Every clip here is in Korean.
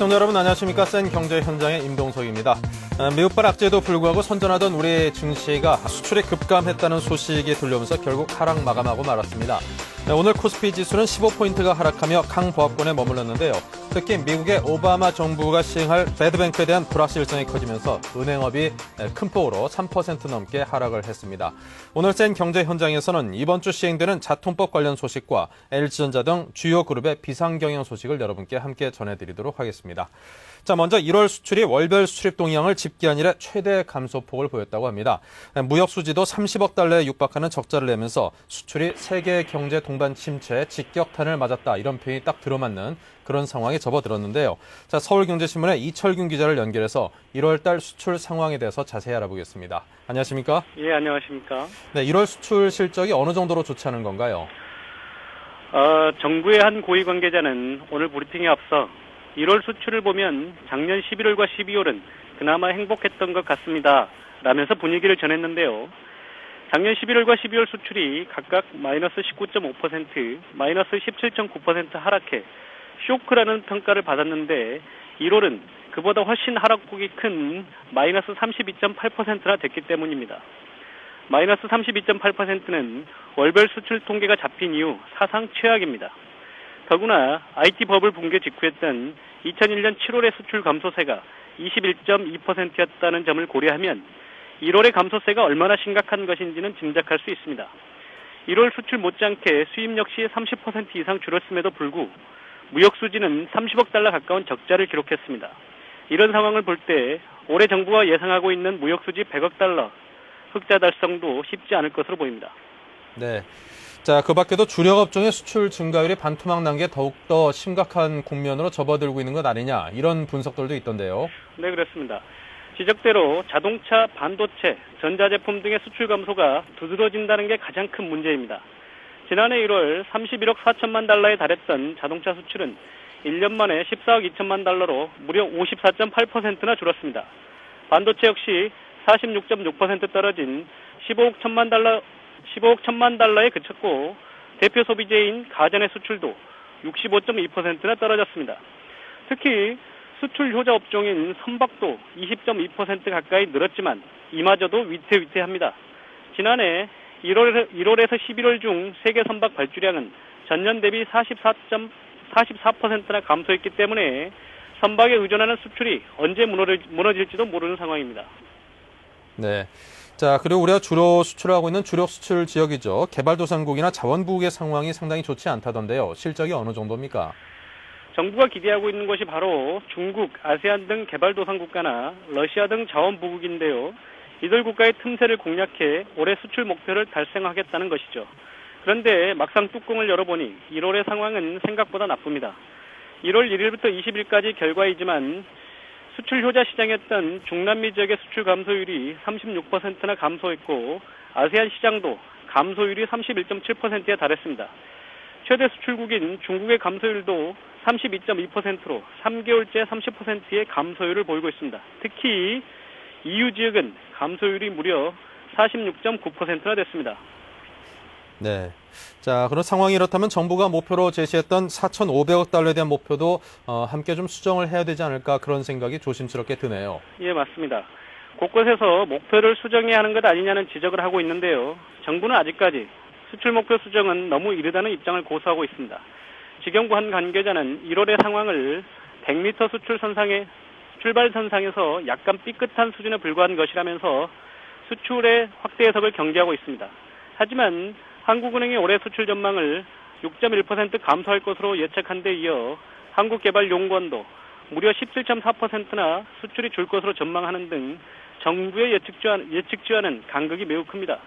시청자 여러분 안녕하십니까. 센 경제 현장의 임동석입니다. 미국발 악재에도 불구하고 선전하던 우리 증시가 수출이 급감했다는 소식이 들려오면서 결국 하락 마감하고 말았습니다. 오늘 코스피 지수는 15포인트가 하락하며 강보합권에 머물렀는데요. 특히 미국의 오바마 정부가 시행할 배드뱅크에 대한 불확실성이 커지면서 은행업이 큰 폭으로 3% 넘게 하락을 했습니다. 오늘 센 경제 현장에서는 이번 주 시행되는 자통법 관련 소식과 LG전자 등 주요 그룹의 비상경영 소식을 여러분께 함께 전해드리도록 하겠습니다. 자, 먼저 1월 수출이 월별 수출입 동향을 집계한 이래 최대 감소폭을 보였다고 합니다. 무역 수지도 30억 달러에 육박하는 적자를 내면서 수출이 세계 경제 동반 침체에 직격탄을 맞았다. 이런 표현이 딱 들어맞는 그런 상황에 접어들었는데요. 자, 서울경제신문의 이철균 기자를 연결해서 1월 달 수출 상황에 대해서 자세히 알아보겠습니다. 안녕하십니까? 예, 안녕하십니까? 네, 1월 수출 실적이 어느 정도로 좋지 않은 건가요? 정부의 한 고위 관계자는 오늘 브리핑에 앞서 1월 수출을 보면 작년 11월과 12월은 그나마 행복했던 것 같습니다. 라면서 분위기를 전했는데요. 작년 11월과 12월 수출이 각각 마이너스 19.5%, 마이너스 17.9% 하락해 쇼크라는 평가를 받았는데 1월은 그보다 훨씬 하락폭이 큰 마이너스 32.8%나 됐기 때문입니다. 마이너스 32.8%는 월별 수출 통계가 잡힌 이후 사상 최악입니다. 더구나 IT 버블 붕괴 직후였던 2001년 7월의 수출 감소세가 21.2%였다는 점을 고려하면 1월의 감소세가 얼마나 심각한 것인지는 짐작할 수 있습니다. 1월 수출 못지않게 수입 역시 30% 이상 줄었음에도 불구 무역 수지는 30억 달러 가까운 적자를 기록했습니다. 이런 상황을 볼 때 올해 정부가 예상하고 있는 무역 수지 100억 달러 흑자 달성도 쉽지 않을 것으로 보입니다. 네. 자, 그 밖에도 주력 업종의 수출 증가율이 반토막 난 게 더욱더 심각한 국면으로 접어들고 있는 것 아니냐, 이런 분석들도 있던데요. 네, 그렇습니다. 지적대로 자동차, 반도체, 전자제품 등의 수출 감소가 두드러진다는 게 가장 큰 문제입니다. 지난해 1월 31억 4천만 달러에 달했던 자동차 수출은 1년 만에 14억 2천만 달러로 무려 54.8%나 줄었습니다. 반도체 역시 46.6% 떨어진 15억 천만 달러에 그쳤고 대표 소비재인 가전의 수출도 65.2%나 떨어졌습니다. 특히 수출 효자 업종인 선박도 20.2% 가까이 늘었지만 이마저도 위태위태합니다. 지난해 1월에서 11월 중 세계 선박 발주량은 전년 대비 44%나 감소했기 때문에 선박에 의존하는 수출이 언제 무너질지도 모르는 상황입니다. 네. 자, 그리고 우리가 주로 수출하고 있는 주력 수출 지역이죠. 개발도상국이나 자원부국의 상황이 상당히 좋지 않다던데요. 실적이 어느 정도입니까? 정부가 기대하고 있는 것이 바로 중국, 아세안 등 개발도상 국가나 러시아 등 자원부국인데요. 이들 국가의 틈새를 공략해 올해 수출 목표를 달성하겠다는 것이죠. 그런데 막상 뚜껑을 열어보니 1월의 상황은 생각보다 나쁩니다. 1월 1일부터 20일까지 결과이지만 수출 효자 시장이었던 중남미 지역의 수출 감소율이 36%나 감소했고 아세안 시장도 감소율이 31.7%에 달했습니다. 최대 수출국인 중국의 감소율도 32.2%로 3개월째 30%의 감소율을 보이고 있습니다. 특히 EU 지역은 감소율이 무려 46.9%나 됐습니다. 네. 자, 그런 상황이 이렇다면 정부가 목표로 제시했던 4,500억 달러에 대한 목표도 함께 좀 수정을 해야 되지 않을까, 그런 생각이 조심스럽게 드네요. 예, 맞습니다. 곳곳에서 목표를 수정해야 하는 것 아니냐는 지적을 하고 있는데요. 정부는 아직까지 수출 목표 수정은 너무 이르다는 입장을 고수하고 있습니다. 지경부 한 관계자는 1월의 상황을 100m 출발선상에서 약간 삐끗한 수준에 불과한 것이라면서 수출의 확대 해석을 경계하고 있습니다. 하지만 한국은행의 올해 수출 전망을 6.1% 감소할 것으로 예측한 데 이어 한국개발연구원도 무려 17.4%나 수출이 줄 것으로 전망하는 등 정부의 예측치와는 간극이 매우 큽니다.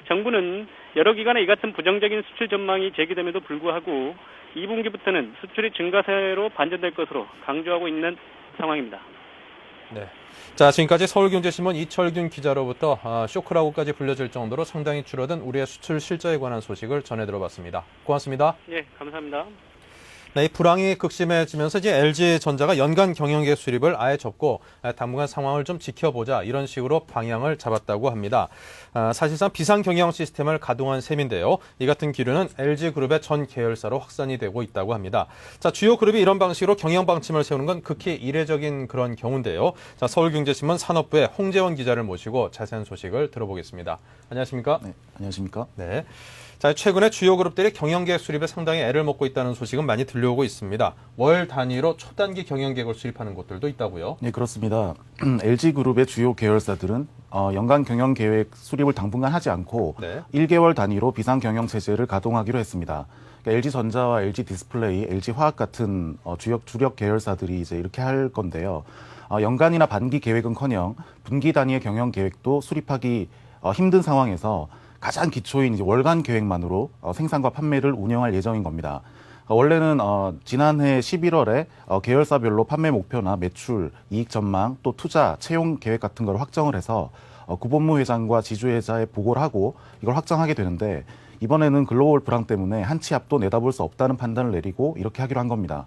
정부는 여러 기관의 이 같은 부정적인 수출 전망이 제기됨에도 불구하고 2분기부터는 수출이 증가세로 반전될 것으로 강조하고 있는 상황입니다. 네. 자, 지금까지 서울경제신문 이철균 기자로부터 쇼크라고까지 불려질 정도로 상당히 줄어든 우리의 수출 실적에 관한 소식을 전해 들어봤습니다. 고맙습니다. 예, 감사합니다. 네, 이 불황이 극심해지면서 이제 LG전자가 연간 경영계획 수립을 아예 접고 당분간 상황을 좀 지켜보자 이런 식으로 방향을 잡았다고 합니다. 사실상 비상 경영 시스템을 가동한 셈인데요. 이 같은 기류는 LG그룹의 전 계열사로 확산이 되고 있다고 합니다. 자, 주요 그룹이 이런 방식으로 경영 방침을 세우는 건 극히 이례적인 그런 경우인데요. 자, 서울경제신문 산업부의 홍재원 기자를 모시고 자세한 소식을 들어보겠습니다. 안녕하십니까? 네, 안녕하십니까? 네. 자, 최근에 주요 그룹들이 경영계획 수립에 상당히 애를 먹고 있다는 소식은 많이 들려오고 있습니다. 월 단위로 초단기 경영계획을 수립하는 곳들도 있다고요? 네, 그렇습니다. LG그룹의 주요 계열사들은 연간 경영계획 수립을 당분간 하지 않고 네. 1개월 단위로 비상경영체제를 가동하기로 했습니다. 그러니까 LG전자와 LG디스플레이, LG화학 같은 주력 계열사들이 이제 이렇게 할 건데요. 연간이나 반기 계획은커녕 분기 단위의 경영계획도 수립하기 힘든 상황에서 가장 기초인 이제 월간 계획만으로 생산과 판매를 운영할 예정인 겁니다. 원래는 지난해 11월에 계열사별로 판매 목표나 매출, 이익 전망, 또 투자, 채용 계획 같은 걸 확정을 해서 구본무 회장과 지주회사에 보고를 하고 이걸 확정하게 되는데 이번에는 글로벌 불황 때문에 한 치 앞도 내다볼 수 없다는 판단을 내리고 이렇게 하기로 한 겁니다.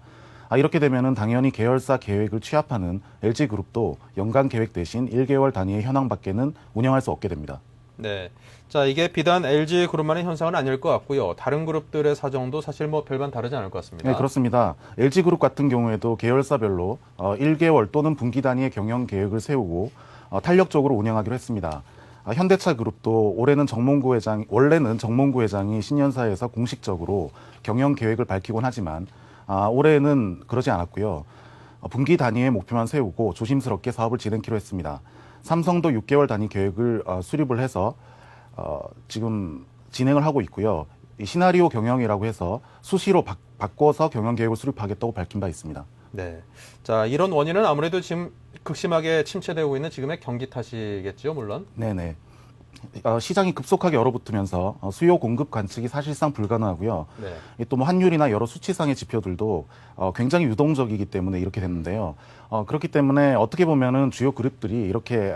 이렇게 되면은 당연히 계열사 계획을 취합하는 LG그룹도 연간 계획 대신 1개월 단위의 현황밖에는 운영할 수 없게 됩니다. 네. 자, 이게 비단 LG그룹만의 현상은 아닐 것 같고요. 다른 그룹들의 사정도 사실 뭐 별반 다르지 않을 것 같습니다. 네, 그렇습니다. LG그룹 같은 경우에도 계열사별로 1개월 또는 분기 단위의 경영 계획을 세우고 탄력적으로 운영하기로 했습니다. 현대차그룹도 원래는 정몽구 회장이 신년사에서 공식적으로 경영 계획을 밝히곤 하지만 올해는 그러지 않았고요. 분기 단위의 목표만 세우고 조심스럽게 사업을 진행키로 했습니다. 삼성도 6개월 단위 계획을 수립을 해서 지금 진행을 하고 있고요. 이 시나리오 경영이라고 해서 수시로 바꿔서 경영 계획을 수립하겠다고 밝힌 바 있습니다. 네. 자, 이런 원인은 아무래도 지금 극심하게 침체되고 있는 지금의 경기 탓이겠죠, 물론. 네네. 시장이 급속하게 얼어붙으면서 수요 공급 관측이 사실상 불가능하고요. 네. 또 뭐 환율이나 여러 수치상의 지표들도 굉장히 유동적이기 때문에 이렇게 됐는데요. 그렇기 때문에 어떻게 보면은 주요 그룹들이 이렇게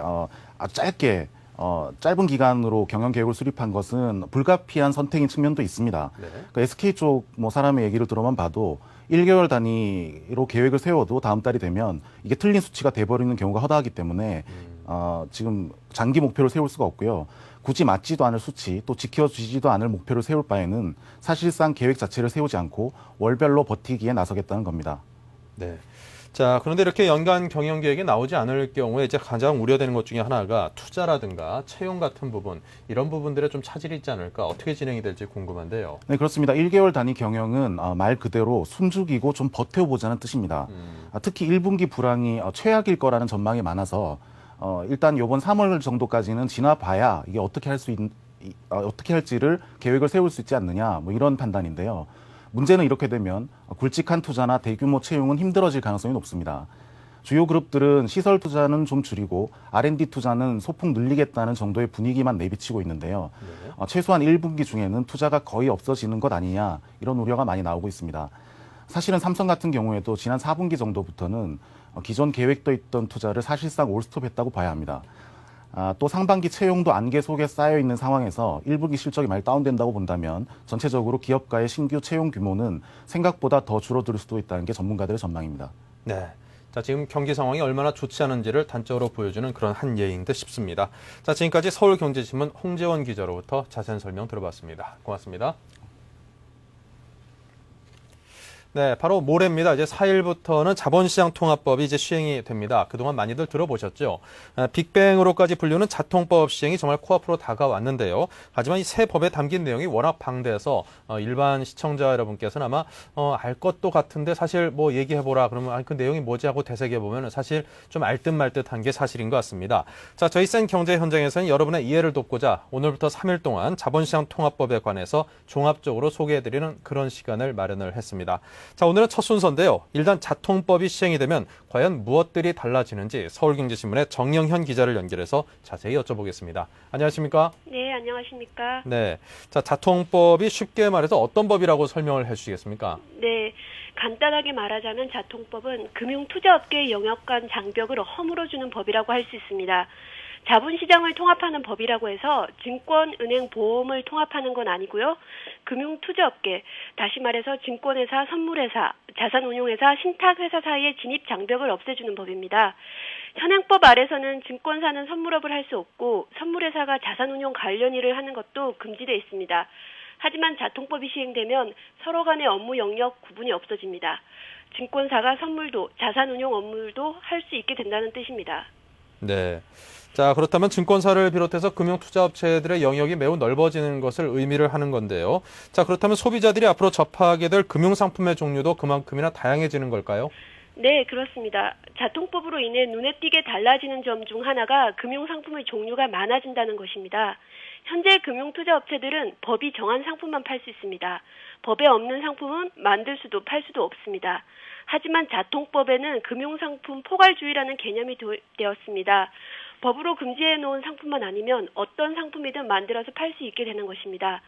아주 짧은 기간으로 경영 계획을 수립한 것은 불가피한 선택인 측면도 있습니다. 네. 그러니까 SK 쪽 뭐 사람의 얘기를 들어만 봐도 1개월 단위로 계획을 세워도 다음 달이 되면 이게 틀린 수치가 돼버리는 경우가 허다하기 때문에 지금 장기 목표를 세울 수가 없고요. 굳이 맞지도 않을 수치 또 지켜지지도 않을 목표를 세울 바에는 사실상 계획 자체를 세우지 않고 월별로 버티기에 나서겠다는 겁니다. 네. 자, 그런데 이렇게 연간 경영 계획이 나오지 않을 경우에 이제 가장 우려되는 것 중에 하나가 투자라든가 채용 같은 부분, 이런 부분들에 좀 차질이 있지 않을까, 어떻게 진행이 될지 궁금한데요. 네, 그렇습니다. 1개월 단위 경영은 말 그대로 숨죽이고 좀 버텨보자는 뜻입니다. 특히 1분기 불황이 최악일 거라는 전망이 많아서 일단 이번 3월 정도까지는 지나봐야 이게 어떻게 할지를 계획을 세울 수 있지 않느냐, 뭐 이런 판단인데요. 문제는 이렇게 되면 굵직한 투자나 대규모 채용은 힘들어질 가능성이 높습니다. 주요 그룹들은 시설 투자는 좀 줄이고 R&D 투자는 소폭 늘리겠다는 정도의 분위기만 내비치고 있는데요. 네. 최소한 1분기 중에는 투자가 거의 없어지는 것 아니냐 이런 우려가 많이 나오고 있습니다. 사실은 삼성 같은 경우에도 지난 4분기 정도부터는 기존 계획돼 있던 투자를 사실상 올스톱했다고 봐야 합니다. 또 상반기 채용도 안개 속에 쌓여 있는 상황에서 1분기 실적이 많이 다운된다고 본다면 전체적으로 기업가의 신규 채용 규모는 생각보다 더 줄어들 수도 있다는 게 전문가들의 전망입니다. 네. 자, 지금 경기 상황이 얼마나 좋지 않은지를 단적으로 보여주는 그런 한 예인 듯 싶습니다. 자, 지금까지 서울경제신문 홍재원 기자로부터 자세한 설명 들어봤습니다. 고맙습니다. 네, 바로 모레입니다. 이제 4일부터는 자본시장 통합법이 이제 시행이 됩니다. 그동안 많이들 들어보셨죠? 빅뱅으로까지 불리는 자통법 시행이 정말 코앞으로 다가왔는데요. 하지만 이 새 법에 담긴 내용이 워낙 방대해서 일반 시청자 여러분께서는 아마 알 것도 같은데 사실 뭐 얘기해보라 그러면 그 내용이 뭐지 하고 되새겨보면 사실 좀 알 듯 말 듯한 게 사실인 것 같습니다. 자, 저희 센 경제 현장에서는 여러분의 이해를 돕고자 오늘부터 3일 동안 자본시장 통합법에 관해서 종합적으로 소개해드리는 그런 시간을 마련을 했습니다. 자, 오늘은 첫 순서인데요. 일단 자통법이 시행이 되면 과연 무엇들이 달라지는지 서울경제신문의 정영현 기자를 연결해서 자세히 여쭤보겠습니다. 안녕하십니까? 네, 안녕하십니까? 네. 자, 자통법이 쉽게 말해서 어떤 법이라고 설명을 해 주시겠습니까? 네, 간단하게 말하자면 자통법은 금융투자업계의 영역 간 장벽을 허물어주는 법이라고 할 수 있습니다. 자본시장을 통합하는 법이라고 해서 증권, 은행, 보험을 통합하는 건 아니고요. 금융투자업계, 다시 말해서 증권회사, 선물회사, 자산운용회사, 신탁회사 사이의 진입 장벽을 없애주는 법입니다. 현행법 아래서는 증권사는 선물업을 할 수 없고 선물회사가 자산운용 관련 일을 하는 것도 금지되어 있습니다. 하지만 자통법이 시행되면 서로 간의 업무 영역 구분이 없어집니다. 증권사가 선물도 자산운용 업무도 할 수 있게 된다는 뜻입니다. 네. 자, 그렇다면 증권사를 비롯해서 금융투자업체들의 영역이 매우 넓어지는 것을 의미를 하는 건데요. 자, 그렇다면 소비자들이 앞으로 접하게 될 금융상품의 종류도 그만큼이나 다양해지는 걸까요? 네, 그렇습니다. 자통법으로 인해 눈에 띄게 달라지는 점 중 하나가 금융상품의 종류가 많아진다는 것입니다. 현재 금융투자업체들은 법이 정한 상품만 팔 수 있습니다. 법에 없는 상품은 만들 수도 팔 수도 없습니다. 하지만 자통법에는 금융상품 포괄주의라는 개념이 되었습니다. 법으로 금지해 놓은 상품만 아니면 어떤 상품이든 만들어서 팔 수 있게 되는 것입니다.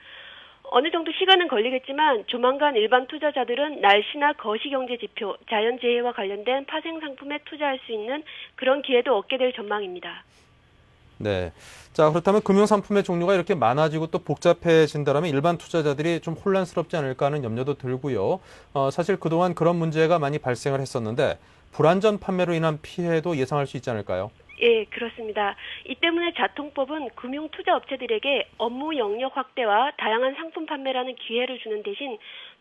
어느 정도 시간은 걸리겠지만 조만간 일반 투자자들은 날씨나 거시경제 지표, 자연재해와 관련된 파생상품에 투자할 수 있는 그런 기회도 얻게 될 전망입니다. 네. 자, 그렇다면 금융상품의 종류가 이렇게 많아지고 또 복잡해진다면 일반 투자자들이 좀 혼란스럽지 않을까 하는 염려도 들고요. 사실 그동안 그런 문제가 많이 발생을 했었는데 불안전 판매로 인한 피해도 예상할 수 있지 않을까요? 예, 그렇습니다. 이 때문에 자통법은 금융투자업체들에게 업무 영역 확대와 다양한 상품 판매라는 기회를 주는 대신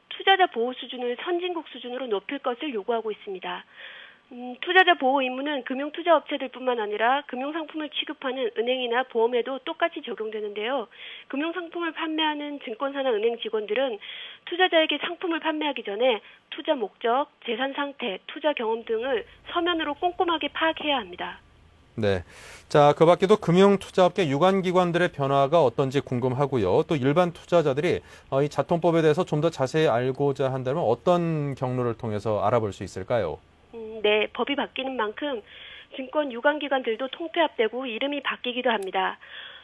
투자자 보호 수준을 선진국 수준으로 높일 것을 요구하고 있습니다. 투자자 보호 의무는 금융투자업체들뿐만 아니라 금융상품을 취급하는 은행이나 보험에도 똑같이 적용되는데요. 금융상품을 판매하는 증권사나 은행 직원들은 투자자에게 상품을 판매하기 전에 투자 목적, 재산 상태, 투자 경험 등을 서면으로 꼼꼼하게 파악해야 합니다. 네. 자, 그 밖에도 금융투자업계 유관기관들의 변화가 어떤지 궁금하고요. 또 일반 투자자들이 이 자통법에 대해서 좀 더 자세히 알고자 한다면 어떤 경로를 통해서 알아볼 수 있을까요? 네, 법이 바뀌는 만큼 증권 유관기관들도 통폐합되고 이름이 바뀌기도 합니다.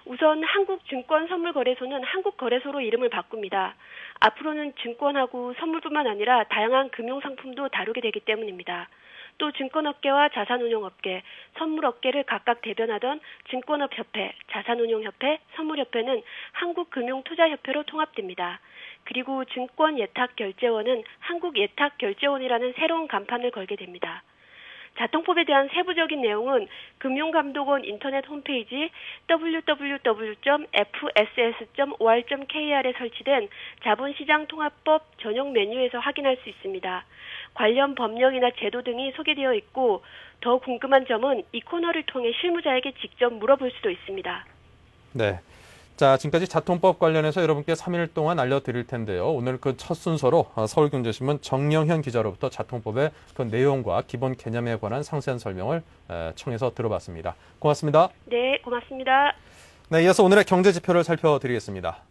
우선 한국증권선물거래소는 한국거래소로 이름을 바꿉니다. 앞으로는 증권하고 선물뿐만 아니라 다양한 금융상품도 다루게 되기 때문입니다. 또 증권업계와 자산운용업계, 선물업계를 각각 대변하던 증권업협회, 자산운용협회, 선물협회는 한국금융투자협회로 통합됩니다. 그리고 증권예탁결제원은 한국예탁결제원이라는 새로운 간판을 걸게 됩니다. 자통법에 대한 세부적인 내용은 금융감독원 인터넷 홈페이지 www.fss.or.kr에 설치된 자본시장통합법 전용 메뉴에서 확인할 수 있습니다. 관련 법령이나 제도 등이 소개되어 있고 더 궁금한 점은 이 코너를 통해 실무자에게 직접 물어볼 수도 있습니다. 네. 자, 지금까지 자통법 관련해서 여러분께 3일 동안 알려드릴 텐데요. 오늘 그 첫 순서로 서울경제신문 정영현 기자로부터 자통법의 그 내용과 기본 개념에 관한 상세한 설명을 청해서 들어봤습니다. 고맙습니다. 네, 고맙습니다. 네, 이어서 오늘의 경제 지표를 살펴드리겠습니다.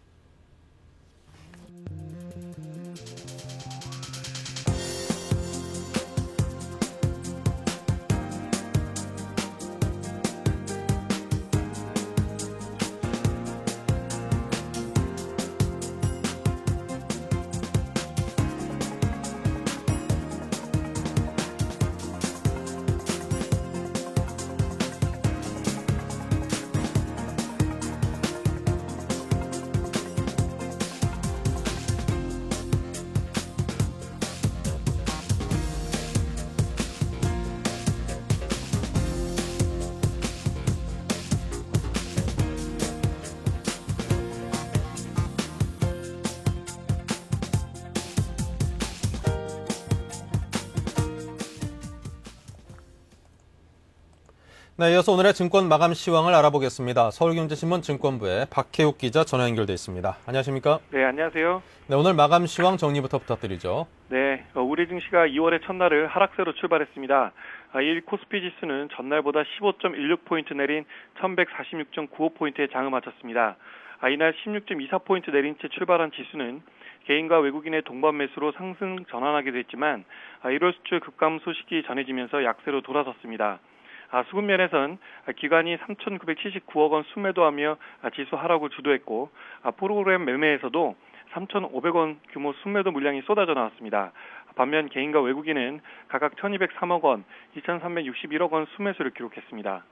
네, 이어서 오늘의 증권 마감 시황을 알아보겠습니다. 서울경제신문 증권부의 박혜욱 기자 전화 연결돼 있습니다. 안녕하십니까? 네, 안녕하세요. 네, 오늘 마감 시황 정리부터 부탁드리죠. 네, 우리 증시가 2월의 첫날을 하락세로 출발했습니다. 일 코스피 지수는 전날보다 15.16포인트 내린 1146.95포인트에 장을 마쳤습니다. 이날 16.24포인트 내린 채 출발한 지수는 개인과 외국인의 동반 매수로 상승 전환하게 됐지만 1월 수출 급감 소식이 전해지면서 약세로 돌아섰습니다. 수급 면에선 기관이 3,979억 원 순매도하며 지수 하락을 주도했고 프로그램 매매에서도 3,500원 규모 순매도 물량이 쏟아져 나왔습니다. 반면 개인과 외국인은 각각 1,203억 원, 2,361억 원 순매수를 기록했습니다.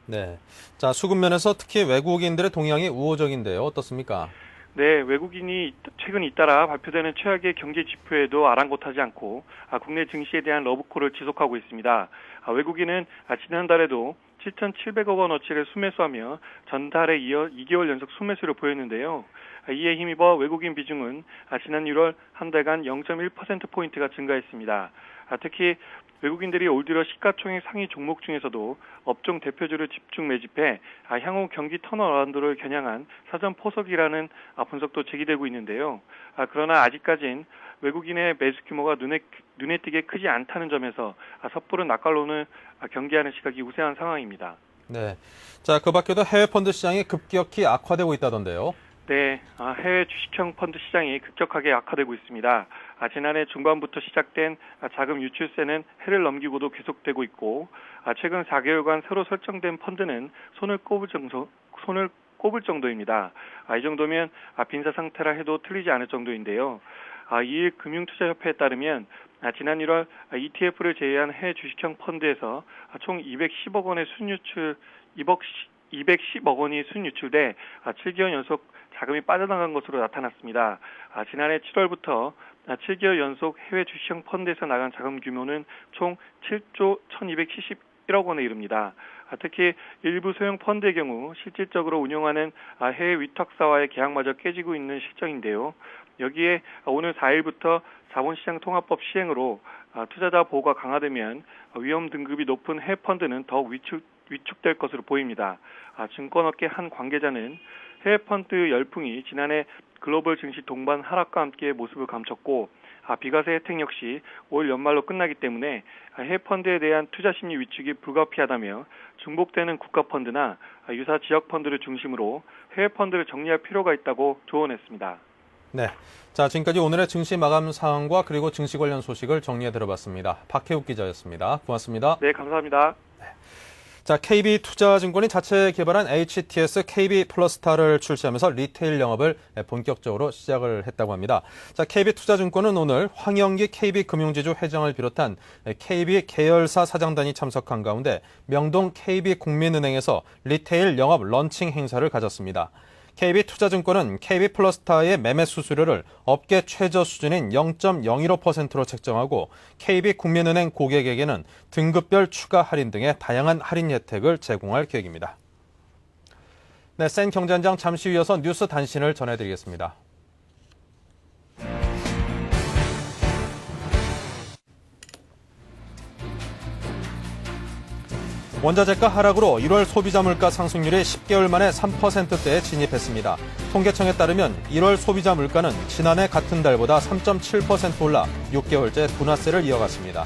네. 자, 수급 면에서 특히 외국인들의 동향이 우호적인데요. 어떻습니까? 네, 외국인이 최근 잇따라 발표되는 최악의 경제 지표에도 아랑곳하지 않고 국내 증시에 대한 러브콜을 지속하고 있습니다. 외국인은 지난달에도 7,700억 원어치를 순매수하며 전달에 이어 2개월 연속 순매수를 보였는데요. 이에 힘입어 외국인 비중은 지난 1월 한 달간 0.1%포인트가 증가했습니다. 특히 외국인들이 올 들어 시가총액 상위 종목 중에서도 업종 대표주를 집중 매집해 향후 경기 턴어라운드를 겨냥한 사전 포석이라는 분석도 제기되고 있는데요. 그러나 아직까진 외국인의 매수 규모가 눈에 띄게 크지 않다는 점에서 섣부른 낙관론을 경계하는 시각이 우세한 상황입니다. 네. 자, 그 밖에도 해외 펀드 시장이 급격히 악화되고 있다던데요. 네, 해외 주식형 펀드 시장이 급격하게 악화되고 있습니다. 지난해 중반부터 시작된 자금 유출세는 해를 넘기고도 계속되고 있고, 최근 4개월간 새로 설정된 펀드는 손을 꼽을 정도입니다. 이 정도면 빈사 상태라 해도 틀리지 않을 정도인데요. 이일 금융투자협회에 따르면 지난 1월 ETF를 제외한 해외 주식형 펀드에서 총 210억 원의 순유출 210억 원이 순유출돼 7개월 연속 자금이 빠져나간 것으로 나타났습니다. 지난해 7월부터 7개월 연속 해외 주식형 펀드에서 나간 자금 규모는 총 7조 1271억 원에 이릅니다. 특히 일부 소형 펀드의 경우 실질적으로 운영하는 해외 위탁사와의 계약마저 깨지고 있는 실정인데요. 여기에 오늘 4일부터 자본시장 통합법 시행으로 투자자 보호가 강화되면 위험 등급이 높은 해외 펀드는 더욱 위축될 것으로 보입니다. 증권업계 한 관계자는 해외 펀드 열풍이 지난해 글로벌 증시 동반 하락과 함께 모습을 감췄고 비과세 혜택 역시 올 연말로 끝나기 때문에 해외 펀드에 대한 투자 심리 위축이 불가피하다며 중복되는 국가 펀드나 유사 지역 펀드를 중심으로 해외 펀드를 정리할 필요가 있다고 조언했습니다. 네. 자, 지금까지 오늘의 증시 마감 상황과 그리고 증시 관련 소식을 정리해 들어봤습니다. 박혜욱 기자였습니다. 고맙습니다. 네, 감사합니다. 자, KB투자증권이 자체 개발한 HTS KB 플러스타를 출시하면서 리테일 영업을 본격적으로 시작을 했다고 합니다. 자, KB투자증권은 오늘 황영기 KB금융지주 회장을 비롯한 KB 계열사 사장단이 참석한 가운데 명동 KB국민은행에서 리테일 영업 런칭 행사를 가졌습니다. KB투자증권은 KB플러스타의 매매 수수료를 업계 최저 수준인 0.015%로 책정하고 KB국민은행 고객에게는 등급별 추가 할인 등의 다양한 할인 혜택을 제공할 계획입니다. 네, 센 경제현장 잠시 이어서 뉴스 단신을 전해드리겠습니다. 원자재가 하락으로 1월 소비자 물가 상승률이 10개월 만에 3%대에 진입했습니다. 통계청에 따르면 1월 소비자 물가는 지난해 같은 달보다 3.7% 올라 6개월째 둔화세를 이어갔습니다.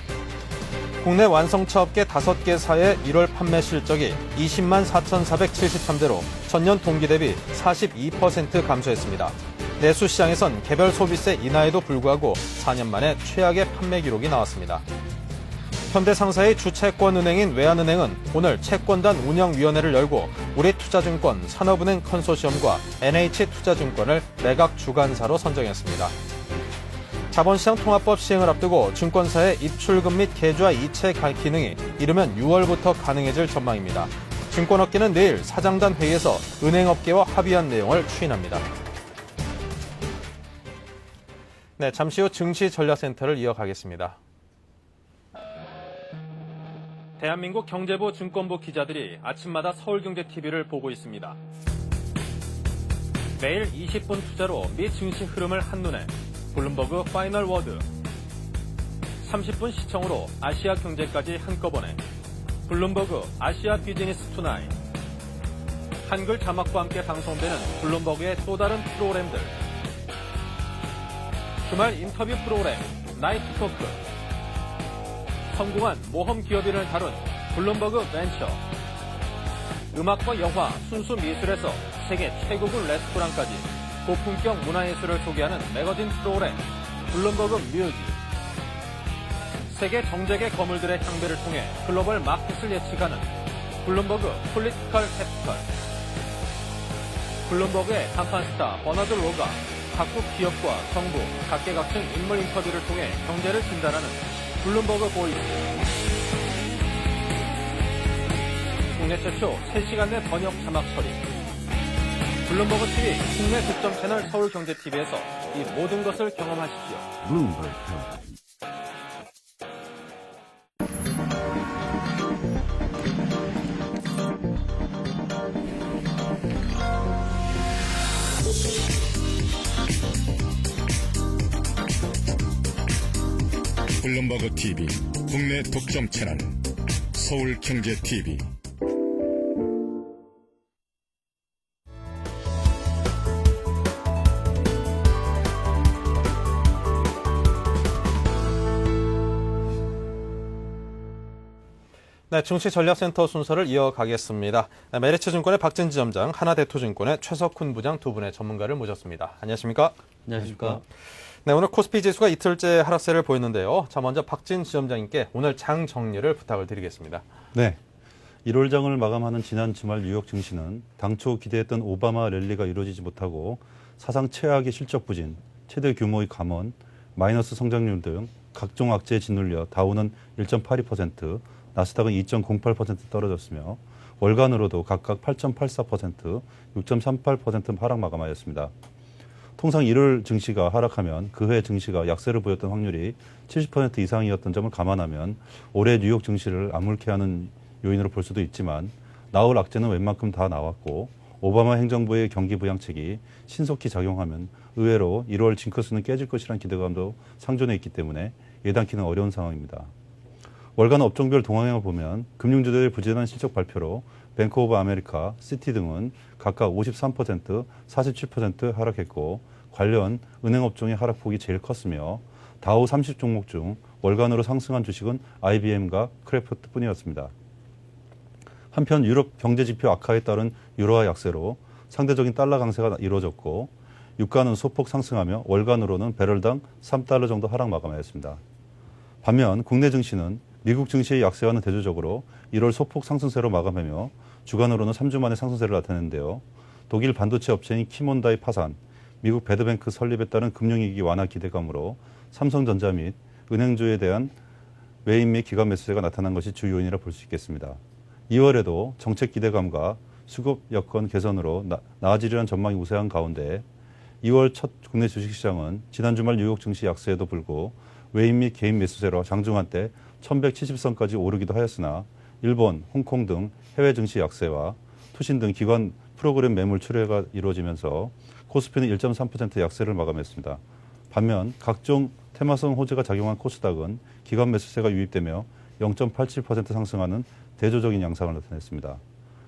국내 완성차 업계 5개사의 1월 판매 실적이 20만 4,473대로 전년 동기 대비 42% 감소했습니다. 내수시장에선 개별 소비세 인하에도 불구하고 4년 만에 최악의 판매 기록이 나왔습니다. 현대상사의 주채권은행인 외환은행은 오늘 채권단 운영위원회를 열고 우리투자증권, 산업은행 컨소시엄과 NH투자증권을 매각 주관사로 선정했습니다. 자본시장 통합법 시행을 앞두고 증권사의 입출금 및 계좌 이체 기능이 이르면 6월부터 가능해질 전망입니다. 증권업계는 내일 사장단 회의에서 은행업계와 합의한 내용을 추인합니다. 네, 잠시 후 증시전략센터를 이어가겠습니다. 대한민국 경제부 증권부 기자들이 아침마다 서울경제TV를 보고 있습니다. 매일 20분 투자로 미 증시 흐름을 한눈에 블룸버그 파이널 워드 30분 시청으로 아시아 경제까지 한꺼번에 블룸버그 아시아 비즈니스 투나잇 한글 자막과 함께 방송되는 블룸버그의 또 다른 프로그램들 주말 인터뷰 프로그램 나이트 토크 성공한 모험 기업인을 다룬 블룸버그 벤처 음악과 영화, 순수 미술에서 세계 최고급 레스토랑까지 고품격 문화예술을 소개하는 매거진 프로그램 블룸버그 뮤직 세계 정재계 거물들의 향배를 통해 글로벌 마켓을 예측하는 블룸버그 폴리티컬 캐피털 블룸버그의 간판 스타 버나드 로가 각국 기업과 정부, 각계각층 인물 인터뷰를 통해 경제를 진단하는 블룸버그 보이스 국내 최초 3시간 내 번역 자막 처리. 블룸버그 TV 국내 득점 채널 서울경제TV에서 이 모든 것을 경험하십시오. Bloomberg Television. 블룸버그 TV 국내 독점 채널 서울경제TV. 네, 증시 전략센터 순서를 이어가겠습니다. 네, 메리츠증권의 박진지 점장, 하나대투증권의 최석훈 부장 두 분의 전문가를 모셨습니다. 안녕하십니까? 안녕하십니까? 네, 오늘 코스피 지수가 이틀째 하락세를 보였는데요. 자, 먼저 박진지 점장님께 오늘 장 정리를 부탁을 드리겠습니다. 네. 1월장을 마감하는 지난 주말 뉴욕 증시는 당초 기대했던 오바마 랠리가 이루어지지 못하고 사상 최악의 실적 부진, 최대 규모의 감원, 마이너스 성장률 등 각종 악재에 짓눌려 다우는 1.82%, 나스닥은 2.08% 떨어졌으며 월간으로도 각각 8.84%, 6.38% 하락 마감하였습니다. 통상 1월 증시가 하락하면 그해 증시가 약세를 보였던 확률이 70% 이상이었던 점을 감안하면 올해 뉴욕 증시를 암울케 하는 요인으로 볼 수도 있지만 나올 악재는 웬만큼 다 나왔고 오바마 행정부의 경기 부양책이 신속히 작용하면 의외로 1월 징크스는 깨질 것이라는 기대감도 상존해 있기 때문에 예단키는 어려운 상황입니다. 월간 업종별 동향을 보면 금융주들의 부진한 실적 발표로 뱅크 오브 아메리카, 시티 등은 각각 53%, 47% 하락했고 관련 은행 업종의 하락폭이 제일 컸으며 다우 30 종목 중 월간으로 상승한 주식은 IBM과 크래프트뿐이었습니다. 한편 유럽 경제지표 악화에 따른 유로화 약세로 상대적인 달러 강세가 이루어졌고 유가는 소폭 상승하며 월간으로는 배럴당 3달러 정도 하락 마감하였습니다. 반면 국내 증시는 미국 증시의 약세와는 대조적으로 1월 소폭 상승세로 마감하며 주간으로는 3주 만에 상승세를 나타냈는데요. 독일 반도체 업체인 키몬다의 파산, 미국 배드뱅크 설립에 따른 금융위기 완화 기대감으로 삼성전자 및 은행주에 대한 외인 및 기관 매수세가 나타난 것이 주 요인이라 볼 수 있겠습니다. 2월에도 정책 기대감과 수급 여건 개선으로 나아지려는 전망이 우세한 가운데 2월 첫 국내 주식시장은 지난 주말 뉴욕 증시 약세에도 불구 외인 및 개인 매수세로 장중한 때 1170선까지 오르기도 하였으나 일본, 홍콩 등 해외 증시 약세와 투신 등 기관 프로그램 매물 출회가 이루어지면서 코스피는 1.3% 약세를 마감했습니다. 반면 각종 테마성 호재가 작용한 코스닥은 기관 매수세가 유입되며 0.87% 상승하는 대조적인 양상을 나타냈습니다.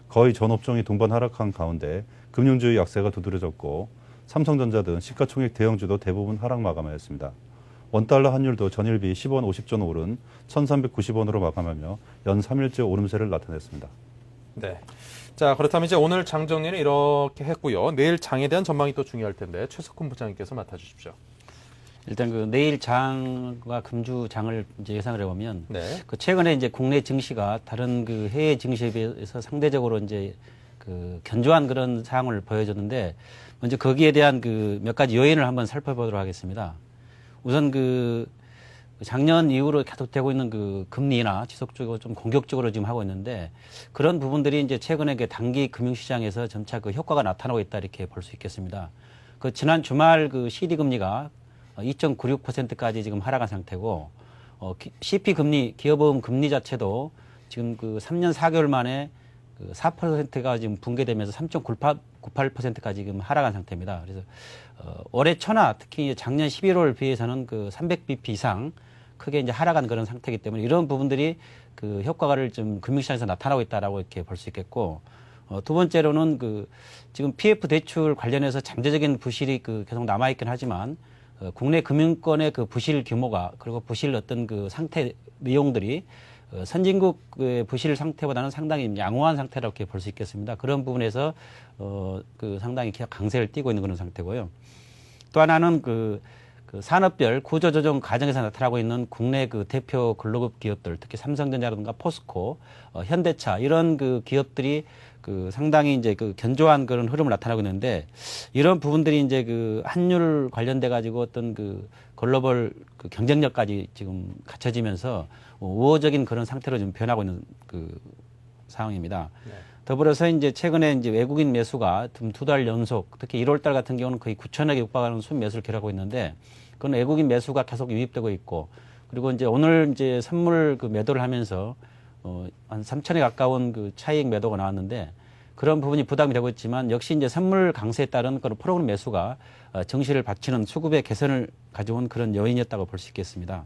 거의 전 업종이 동반 하락한 가운데 금융주의 약세가 두드러졌고 삼성전자 등 시가총액 대형주도 대부분 하락 마감하였습니다. 원달러 환율도 전일비 10원 50전 오른 1390원으로 마감하며 연 3일째 오름세를 나타냈습니다. 네. 자, 그렇다면 이제 오늘 장 정리는 이렇게 했고요. 내일 장에 대한 전망이 또 중요할 텐데 최석훈 부장님께서 맡아주십시오. 일단 그 내일 장과 금주 장을 이제 예상을 해보면 네. 그 최근에 이제 국내 증시가 다른 그 해외 증시에 비해서 상대적으로 이제 그 견조한 그런 상황을 보여줬는데 먼저 거기에 대한 그 몇 가지 요인을 한번 살펴보도록 하겠습니다. 우선 그 작년 이후로 계속되고 있는 그 금리나 지속적으로 좀 공격적으로 지금 하고 있는데 그런 부분들이 이제 최근에 그 단기 금융시장에서 점차 그 효과가 나타나고 있다 이렇게 볼 수 있겠습니다. 그 지난 주말 그 CD 금리가 2.96%까지 지금 하락한 상태고 CP 금리, 기업보험 금리 자체도 지금 그 3년 4개월 만에 그 4%가 지금 붕괴되면서 3.98%까지 지금 하락한 상태입니다. 그래서 올해 초나 특히 작년 11월 비해서는 그 300bp 이상 크게 이제 하락한 그런 상태이기 때문에 이런 부분들이 그 효과를 좀 금융시장에서 나타나고 있다라고 이렇게 볼 수 있겠고 두 번째로는 그 지금 PF 대출 관련해서 잠재적인 부실이 그 계속 남아있긴 하지만 국내 금융권의 그 부실 규모가 그리고 부실 어떤 그 상태 내용들이 선진국의 부실 상태보다는 상당히 양호한 상태라고 이렇게 볼 수 있겠습니다. 그런 부분에서 그 상당히 강세를 띠고 있는 그런 상태고요. 또 하나는 그 산업별 구조조정 과정에서 나타나고 있는 국내 그 대표 글로벌 기업들, 특히 삼성전자라든가 포스코, 현대차 이런 그 기업들이 그 상당히 이제 그 견조한 그런 흐름을 나타나고 있는데 이런 부분들이 이제 그 환율 관련돼 가지고 어떤 그 글로벌 그 경쟁력까지 지금 갖춰지면서 우호적인 그런 상태로 좀 변하고 있는 그 상황입니다. 네. 더불어서 이제 최근에 이제 외국인 매수가 두 달 연속, 특히 1월 달 같은 경우는 거의 9천억에 육박하는 순매수를 기록하고 있는데, 그건 외국인 매수가 계속 유입되고 있고, 그리고 이제 오늘 이제 선물 그 매도를 하면서 한 3천에 가까운 그 차익 매도가 나왔는데, 그런 부분이 부담이 되고 있지만 역시 이제 선물 강세에 따른 그런 프로그램 매수가 정시를 받치는 수급의 개선을 가져온 그런 요인이었다고 볼 수 있겠습니다.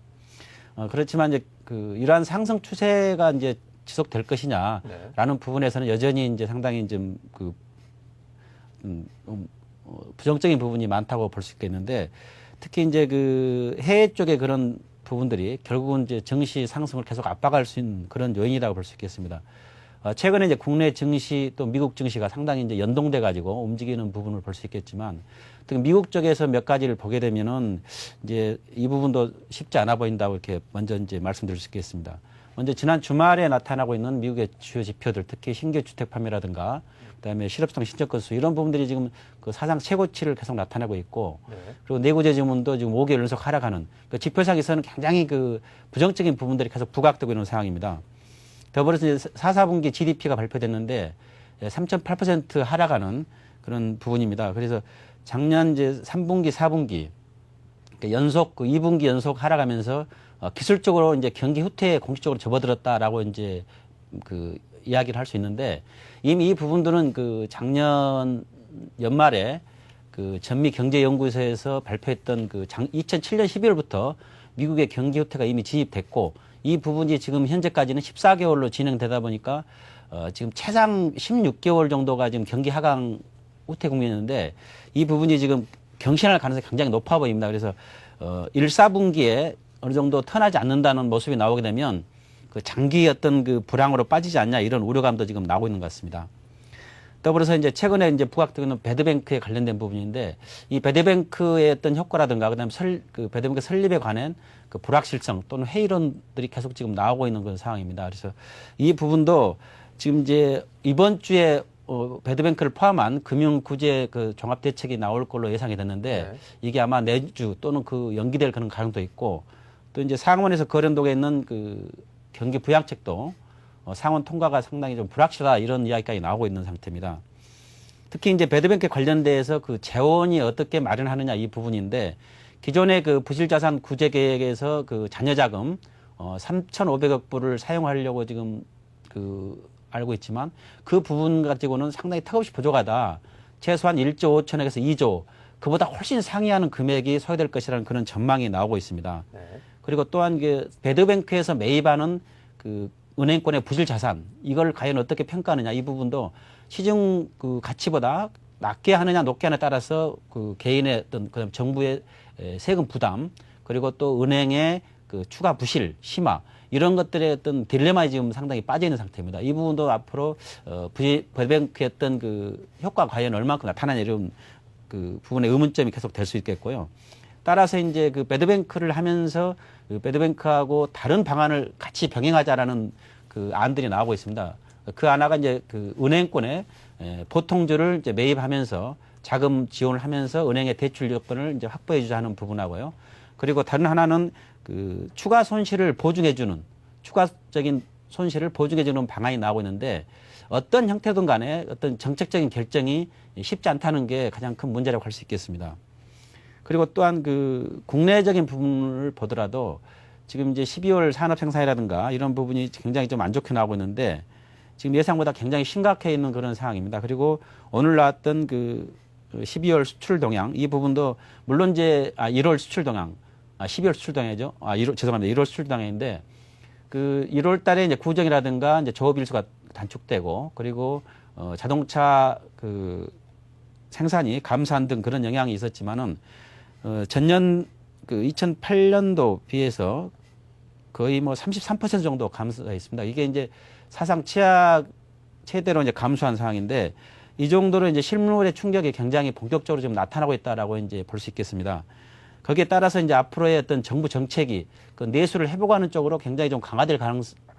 그렇지만 이제 그 이러한 상승 추세가 이제 지속될 것이냐라는 부분에서는 여전히 이제 상당히 좀 그 부정적인 부분이 많다고 볼 수 있겠는데, 특히 이제 그 해외 쪽의 그런 부분들이 결국은 이제 증시 상승을 계속 압박할 수 있는 그런 요인이라고 볼 수 있겠습니다. 최근에 이제 국내 증시 또 미국 증시가 상당히 이제 연동돼 가지고 움직이는 부분을 볼 수 있겠지만, 특히 미국 쪽에서 몇 가지를 보게 되면은 이제 이 부분도 쉽지 않아 보인다고 이렇게 먼저 이제 말씀드릴 수 있겠습니다. 먼저 지난 주말에 나타나고 있는 미국의 주요 지표들, 특히 신규 주택 판매라든가 그다음에 실업성 신청 건수, 이런 부분들이 지금 그 사상 최고치를 계속 나타내고 있고, 네. 그리고 내구재 주문도 지금 5개월 연속 하락하는, 그 지표상에서는 굉장히 그 부정적인 부분들이 계속 부각되고 있는 상황입니다. 더불어서 이제 4분기 GDP가 발표됐는데 3.8% 하락하는 그런 부분입니다. 그래서 작년 이제 3분기, 4분기 연속 그 2분기 연속 하락하면서 기술적으로 이제 경기 후퇴에 공식적으로 접어들었다라고 이제 그 이야기를 할 수 있는데, 이미 이 부분들은 그 작년 연말에 그 전미경제연구소에서 발표했던 그 2007년 12월부터 미국의 경기 후퇴가 이미 진입됐고, 이 부분이 지금 현재까지는 14개월로 진행되다 보니까 지금 최장 16개월 정도가 지금 경기 하강 후퇴 국면인데, 이 부분이 지금 경신할 가능성이 굉장히 높아 보입니다. 그래서 1, 4분기에 어느 정도 턴하지 않는다는 모습이 나오게 되면 그 장기 어떤 그 불황으로 빠지지 않냐, 이런 우려감도 지금 나오고 있는 것 같습니다. 더불어서 이제 최근에 이제 부각되고 있는 배드뱅크에 관련된 부분인데, 이 배드뱅크의 어떤 효과라든가 그다음에 그 배드뱅크 설립에 관한 그 불확실성 또는 회의론들이 계속 지금 나오고 있는 그런 상황입니다. 그래서 이 부분도 지금 이제 이번 주에 배드뱅크를 포함한 금융구제 그 종합대책이 나올 걸로 예상이 됐는데, 네. 이게 아마 내주 또는 그 연기될 그런 가능성도 있고, 또 이제 상원에서 거론되고 있는 그 경기 부양책도 상원 통과가 상당히 좀 불확실하다, 이런 이야기까지 나오고 있는 상태입니다. 특히 이제 배드뱅크에 관련돼서 그 재원이 어떻게 마련하느냐, 이 부분인데, 기존의 그 부실자산 구제 계획에서 그 잔여자금 3,500억 불을 사용하려고 지금 그 알고 있지만, 그 부분 가지고는 상당히 턱없이 부족하다. 최소한 1조 5천억에서 2조, 그보다 훨씬 상회하는 금액이 소요될 것이라는 그런 전망이 나오고 있습니다. 네. 그리고 또한 그 배드뱅크에서 매입하는 그 은행권의 부실 자산, 이걸 과연 어떻게 평가하느냐, 이 부분도 시중 그 가치보다 낮게 하느냐 높게 하느냐에 따라서 그 개인의 어떤 그다음 정부의 세금 부담, 그리고 또 은행의 그 추가 부실 심화, 이런 것들의 어떤 딜레마에 지금 상당히 빠져 있는 상태입니다. 이 부분도 앞으로 배드뱅크의 어떤 그 효과 과연 얼마큼 나타나냐, 이런 그 부분의 의문점이 계속 될 수 있겠고요. 따라서 이제 그 배드뱅크를 하면서 그 배드뱅크하고 다른 방안을 같이 병행하자라는 그 안들이 나오고 있습니다. 그 하나가 이제 그 은행권의 보통주를 이제 매입하면서 자금 지원을 하면서 은행의 대출 여건을 이제 확보해 주자 하는 부분하고요. 그리고 다른 하나는 그 추가 손실을 보증해주는, 추가적인 손실을 보증해주는 방안이 나오고 있는데, 어떤 형태든 간에 어떤 정책적인 결정이 쉽지 않다는 게 가장 큰 문제라고 할 수 있겠습니다. 그리고 또한 그 국내적인 부분을 보더라도 지금 이제 12월 산업 생산이라든가 이런 부분이 굉장히 좀 안 좋게 나오고 있는데, 지금 예상보다 굉장히 심각해 있는 그런 상황입니다. 그리고 오늘 나왔던 그 12월 수출 동향, 이 부분도 물론 이제 1월 수출 동향, 12월 수출 동향이죠. 죄송합니다. 1월 수출 동향인데, 그 1월 달에 이제 구정이라든가 이제 조업 일수가 단축되고, 그리고 자동차 그 생산이 감소한 등 그런 영향이 있었지만은 전년 그 2008년도 비해서 거의 뭐 33% 정도 감소가 있습니다. 이게 이제 사상 최대로 이제 감소한 상황인데, 이 정도로 이제 실물의 충격이 굉장히 본격적으로 지금 나타나고 있다라고 이제 볼 수 있겠습니다. 거기에 따라서 이제 앞으로의 어떤 정부 정책이 그 내수를 회복하는 쪽으로 굉장히 좀 강화될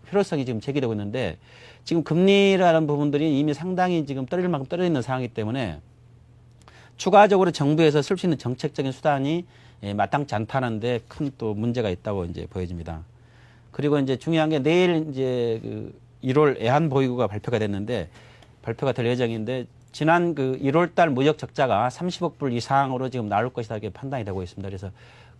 필요성이 지금 제기되고 있는데, 지금 금리라는 부분들이 이미 상당히 지금 떨어질 만큼 떨어져 있는 상황이기 때문에 추가적으로 정부에서 쓸 수 있는 정책적인 수단이 마땅치 않다는데 큰 또 문제가 있다고 이제 보여집니다. 그리고 이제 중요한 게 내일 이제 그 1월 애한 보유고가 발표가 됐는데 발표가 될 예정인데 지난 그 1월 달 무역 적자가 30억 불 이상으로 지금 나올 것이다 이렇게 판단이 되고 있습니다. 그래서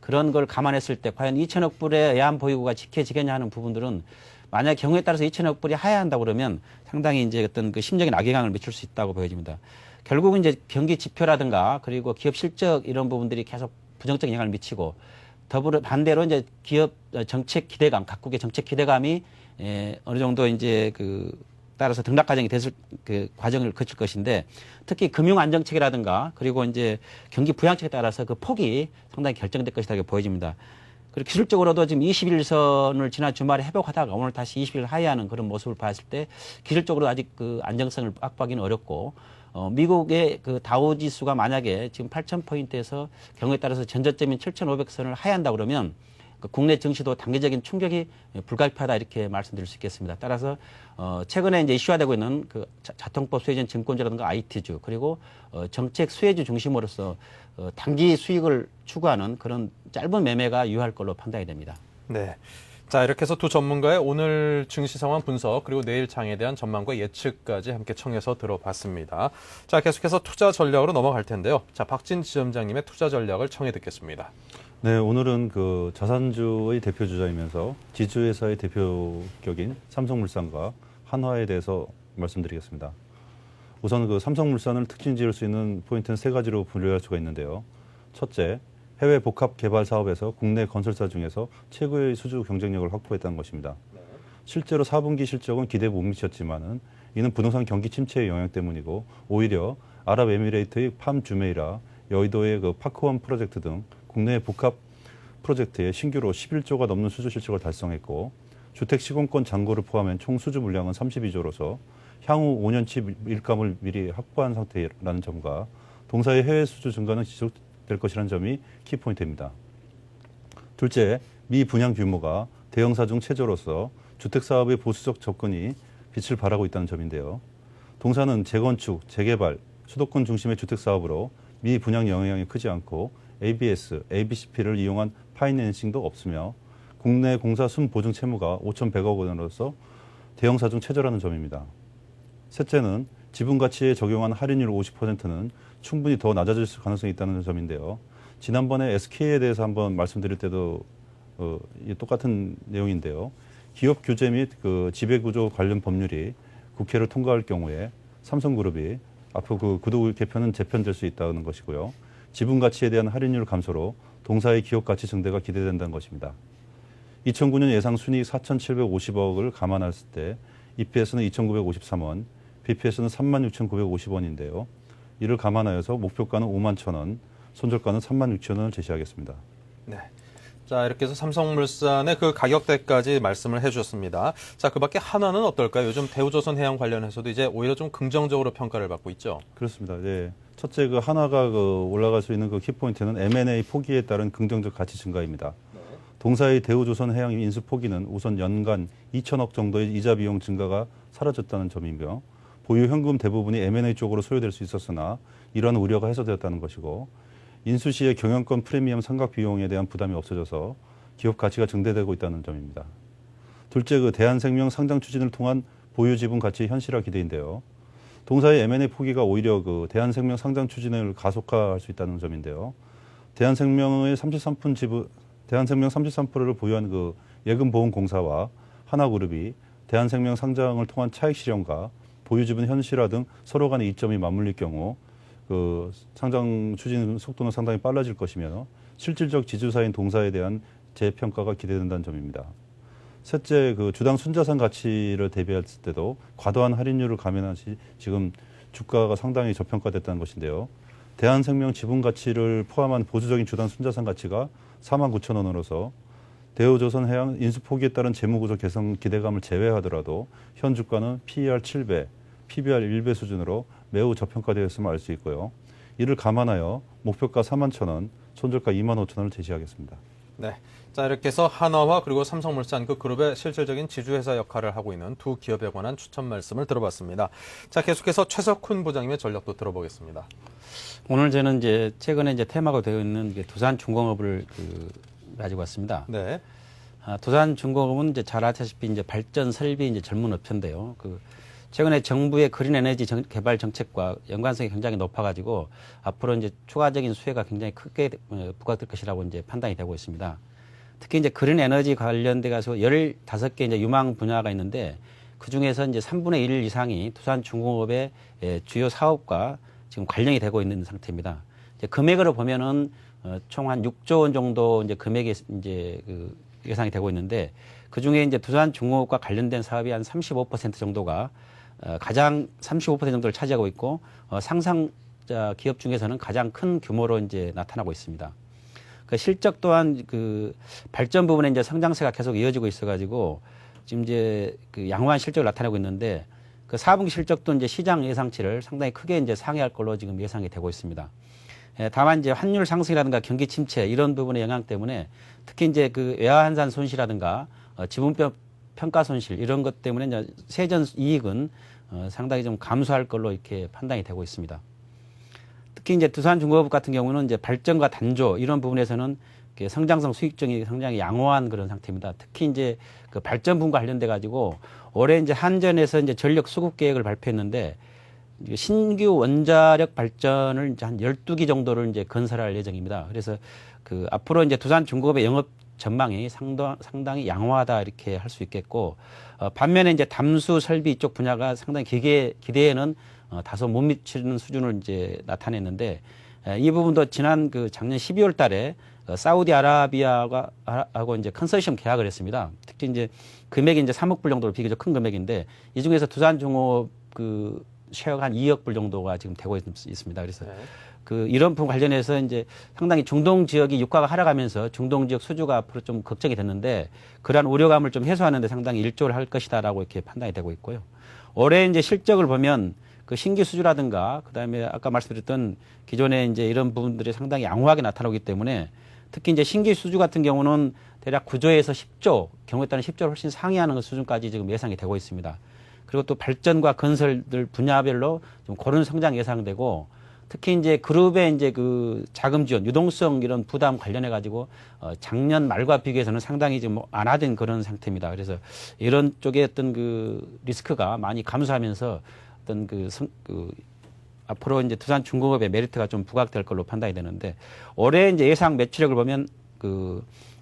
그런 걸 감안했을 때 과연 2천억 불의 애한 보유고가 지켜지겠냐 하는 부분들은 만약 경우에 따라서 2천억 불이 하야한다고 그러면 상당히 이제 어떤 그 심적인 악영향을 미칠 수 있다고 보여집니다. 결국은 이제 경기 지표라든가 그리고 기업 실적 이런 부분들이 계속 부정적 영향을 미치고 더불어 반대로 이제 기업 정책 기대감, 각국의 정책 기대감이 어느 정도 이제 그 따라서 등락 과정이 됐을 그 과정을 거칠 것인데 특히 금융 안정책이라든가 그리고 이제 경기 부양책에 따라서 그 폭이 상당히 결정될 것이다 이렇게 보여집니다. 그리고 기술적으로도 지금 21선을 지난 주말에 회복하다가 오늘 다시 20일 하회하는 그런 모습을 봤을 때 기술적으로 아직 그 안정성을 확보하기는 어렵고 미국의 그 다우 지수가 만약에 지금 8,000포인트에서 경우에 따라서 전저점인 7,500선을 하회한다 그러면 그 국내 증시도 단기적인 충격이 불가피하다 이렇게 말씀드릴 수 있겠습니다. 따라서 최근에 이제 이슈화되고 있는 그 자통법 수혜전 증권주라든가 IT주 그리고 정책 수혜주 중심으로서 단기 수익을 추구하는 그런 짧은 매매가 유효할 걸로 판단이 됩니다. 네. 자, 이렇게 해서 두 전문가의 오늘 증시 상황 분석 그리고 내일 장에 대한 전망과 예측까지 함께 청해서 들어봤습니다. 자, 계속해서 투자 전략으로 넘어갈 텐데요. 자, 박진 지점장님의 투자 전략을 청해 듣겠습니다. 네, 오늘은 그 자산주의 대표 주자이면서 지주회사의 대표격인 삼성물산과 한화에 대해서 말씀드리겠습니다. 우선 그 삼성물산을 특징 지을 수 있는 포인트는 세 가지로 분류할 수가 있는데요. 첫째, 해외 복합 개발 사업에서 국내 건설사 중에서 최고의 수주 경쟁력을 확보했다는 것입니다. 실제로 4분기 실적은 기대에 못 미쳤지만은 이는 부동산 경기 침체의 영향 때문이고 오히려 아랍에미레이트의 팜 주메이라, 여의도의 그 파크원 프로젝트 등 국내 복합 프로젝트에 신규로 11조가 넘는 수주 실적을 달성했고 주택 시공권 잔고를 포함한 총 수주 물량은 32조로서 향후 5년치 일감을 미리 확보한 상태라는 점과 동사의 해외 수주 증가는 지속될 것이라는 점이 키포인트입니다. 둘째, 미 분양 규모가 대형사 중 최저로서 주택사업의 보수적 접근이 빛을 발하고 있다는 점인데요. 동사는 재건축, 재개발, 수도권 중심의 주택사업으로 미 분양 영향이 크지 않고 ABS, ABCP를 이용한 파이낸싱도 없으며 국내 공사 순보증 채무가 5,100억 원으로서 대형사 중 최저라는 점입니다. 셋째는 지분 가치에 적용한 할인율 50%는 충분히 더 낮아질 가능성이 있다는 점인데요. 지난번에 SK에 대해서 한번 말씀드릴 때도 똑같은 내용인데요. 기업 규제 및 그 지배구조 관련 법률이 국회를 통과할 경우에 삼성그룹이 앞으로 그 구도 개편은 재편될 수 있다는 것이고요. 지분 가치에 대한 할인율 감소로 동사의 기업 가치 증대가 기대된다는 것입니다. 2009년 예상 순이익 4,750억을 감안했을 때 EPS는 2,953원, BPS는 36,950원인데요. 이를 감안하여서 목표가는 51,000원, 손절가는 36,000원을 제시하겠습니다. 네. 자, 이렇게 해서 삼성물산의 그 가격대까지 말씀을 해주셨습니다. 자, 그 밖에 한화는 어떨까요? 요즘 대우조선해양 관련해서도 이제 오히려 좀 긍정적으로 평가를 받고 있죠. 그렇습니다. 네. 첫째, 그 한화가 그 올라갈 수 있는 그 키포인트는 M&A 포기에 따른 긍정적 가치 증가입니다. 동사의 대우조선해양 인수 포기는 우선 연간 2천억 정도의 이자 비용 증가가 사라졌다는 점이며 보유 현금 대부분이 M&A 쪽으로 소요될 수 있었으나 이러한 우려가 해소되었다는 것이고 인수 시의 경영권 프리미엄 상각 비용에 대한 부담이 없어져서 기업 가치가 증대되고 있다는 점입니다. 둘째, 그 대한생명 상장 추진을 통한 보유 지분 가치 현실화 기대인데요. 동사의 M&A 포기가 오히려 그 대한생명 상장 추진을 가속화할 수 있다는 점인데요. 대한생명의 33%를 보유한 그 예금보험공사와 하나그룹이 대한생명 상장을 통한 차익 실현과 보유 지분 현실화 등 서로 간의 이점이 맞물릴 경우 그 상장 추진 속도는 상당히 빨라질 것이며 실질적 지주사인 동사에 대한 재평가가 기대된다는 점입니다. 셋째, 그 주당 순자산 가치를 대비했을 때도 과도한 할인율을 감안한 시 지금 주가가 상당히 저평가됐다는 것인데요. 대한생명 지분 가치를 포함한 보수적인 주당 순자산 가치가 49,000원으로서 대우조선해양 인수 포기에 따른 재무구조 개선 기대감을 제외하더라도 현 주가는 PER 7배, PBR 1배 수준으로 매우 저평가되었음을 알 수 있고요. 이를 감안하여 목표가 41,000원, 손절가 25,000원을 제시하겠습니다. 네. 자, 이렇게 해서 한화와 그리고 삼성물산 그 그룹의 실질적인 지주회사 역할을 하고 있는 두 기업에 관한 추천 말씀을 들어봤습니다. 자, 계속해서 최석훈 부장님의 전략도 들어보겠습니다. 오늘 저는 이제 최근에 이제 테마가 되어 있는 두산중공업을 가지고 왔습니다. 네. 두산중공업은 이제 잘 아시다시피 이제 발전 설비 이제 전문 업체인데요. 최근에 정부의 그린 에너지 개발 정책과 연관성이 굉장히 높아가지고 앞으로 이제 추가적인 수혜가 굉장히 크게 부각될 것이라고 이제 판단이 되고 있습니다. 특히 이제 그린 에너지 관련돼 가서 15개 이제 유망 분야가 있는데 그 중에서 이제 3분의 1 이상이 두산중공업의 주요 사업과 지금 관련이 되고 있는 상태입니다. 이제 금액으로 보면은 총 한 6조 원 정도 이제 금액이 이제 예상이 되고 있는데 그 중에 이제 두산중공업과 관련된 사업이 한 35% 정도가 가장 35% 정도를 차지하고 있고 상상자 기업 중에서는 가장 큰 규모로 이제 나타나고 있습니다. 그 실적 또한 발전 부분에 이제 성장세가 계속 이어지고 있어가지고 지금 이제 양호한 실적을 나타내고 있는데 4분기 실적도 이제 시장 예상치를 상당히 크게 이제 상회할 걸로 지금 예상이 되고 있습니다. 다만 이제 환율 상승이라든가 경기 침체 이런 부분의 영향 때문에 특히 이제 외화환산 손실이라든가 지분법 평가 손실 이런 것 때문에 이제 세전 이익은 상당히 좀 감소할 걸로 이렇게 판단이 되고 있습니다. 특히 이제 두산중공업 같은 경우는 이제 발전과 단조 이런 부분에서는 성장성 수익성이 상당히 양호한 그런 상태입니다. 특히 이제 발전 부분과 관련돼 가지고 올해 이제 한전에서 이제 전력 수급 계획을 발표했는데 신규 원자력 발전을 이제 한 12기 정도를 이제 건설할 예정입니다. 그래서 앞으로 이제 두산중공업의 영업 전망이 상당히 양호하다 이렇게 할 수 있겠고 반면에 이제 담수 설비 쪽 분야가 상당히 기대에는 다소 못 미치는 수준을 이제 나타냈는데 이 부분도 지난 작년 12월 달에 사우디아라비아하고 이제 컨소시엄 계약을 했습니다. 특히 이제 금액이 이제 3억 불 정도로 비교적 큰 금액인데 이 중에서 두산중공업 쉐어가 한 2억 불 정도가 지금 되고 있습니다. 그래서 이런 부분 관련해서 이제 상당히 중동 지역이 유가가 하락하면서 중동 지역 수주가 앞으로 좀 걱정이 됐는데 그러한 우려감을 좀 해소하는데 상당히 일조를 할 것이다라고 이렇게 판단이 되고 있고요. 올해 이제 실적을 보면 신규 수주라든가 그다음에 아까 말씀드렸던 기존에 이제 이런 부분들이 상당히 양호하게 나타나기 때문에 특히 이제 신규 수주 같은 경우는 대략 9조에서 10조, 경우에 따른 10조를 훨씬 상회하는 수준까지 지금 예상이 되고 있습니다. 그리고 또 발전과 건설들 분야별로 좀 고른 성장 예상되고 특히 이제 그룹의 이제 자금 지원, 유동성 이런 부담 관련해 가지고 작년 말과 비교해서는 상당히 좀 완화된 그런 상태입니다. 그래서 이런 쪽에 어떤 리스크가 많이 감소하면서 어떤 앞으로 이제 두산중공업의 메리트가 좀 부각될 걸로 판단이 되는데 올해 이제 예상 매출액을 보면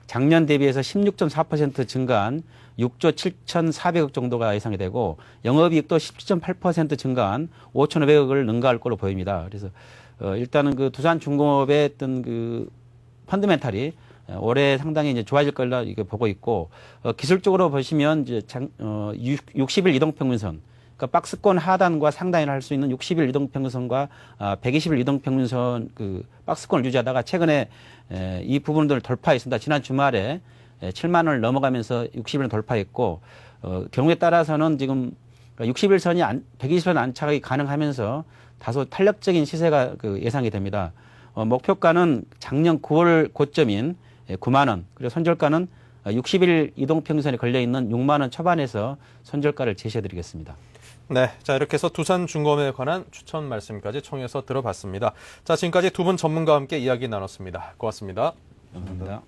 작년 대비해서 16.4% 증가한 6조 7,400억 정도가 예상이 되고 영업이익도 17.8% 증가한 5,500억을 능가할 걸로 보입니다. 그래서 일단은 두산중공업의 어떤 펀드멘탈이 올해 상당히 이제 좋아질 걸로 이게 보고 있고 기술적으로 보시면 이제 60일 이동평균선 그러니까 박스권 하단과 상단을 할 수 있는 60일 이동평균선과 120일 이동평균선 박스권을 유지하다가 최근에 이 부분들을 돌파했습니다. 지난 주말에 7만 원을 넘어가면서 60일을 돌파했고 경우에 따라서는 지금 60일선이 120선 안착이 가능하면서 다소 탄력적인 시세가 예상이 됩니다. 목표가는 작년 9월 고점인 9만 원 그리고 손절가는 60일 이동평균선에 걸려있는 6만 원 초반에서 손절가를 제시해드리겠습니다. 네, 자 이렇게 해서 두산중공업에 관한 추천 말씀까지 청해서 들어봤습니다. 자 지금까지 두 분 전문가와 함께 이야기 나눴습니다. 고맙습니다. 감사합니다.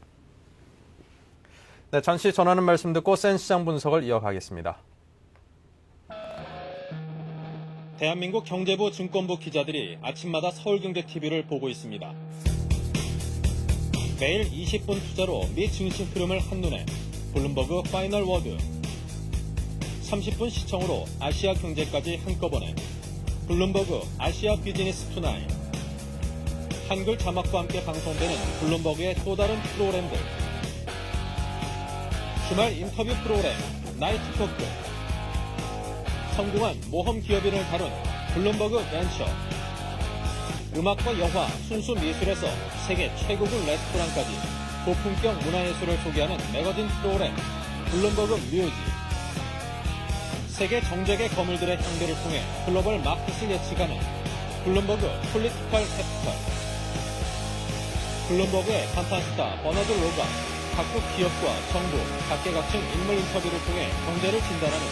네, 잠시 전하는 말씀 듣고 센 시장 분석을 이어가겠습니다. 대한민국 경제부 증권부 기자들이 아침마다 서울경제TV를 보고 있습니다. 매일 20분 투자로 미 증시 흐름을 한눈에 블룸버그 파이널 워드 30분 시청으로 아시아 경제까지 한꺼번에 블룸버그 아시아 비즈니스 투나잇 한글 자막과 함께 방송되는 블룸버그의 또 다른 프로그램들 주말 인터뷰 프로그램 나이트 토크 성공한 모험 기업인을 다룬 블룸버그 벤처 음악과 영화, 순수 미술에서 세계 최고급 레스토랑까지 고품격 문화예술을 소개하는 매거진 프로그램 블룸버그 뮤직 세계 정적의 거물들의 향배를 통해 글로벌 마켓을 예측하는 블룸버그 폴리티컬 캐피털 블룸버그의 간판스타 버너드 로가 각국 기업과 정부, 각계각층 인물 인터뷰를 통해 경제를 진단하는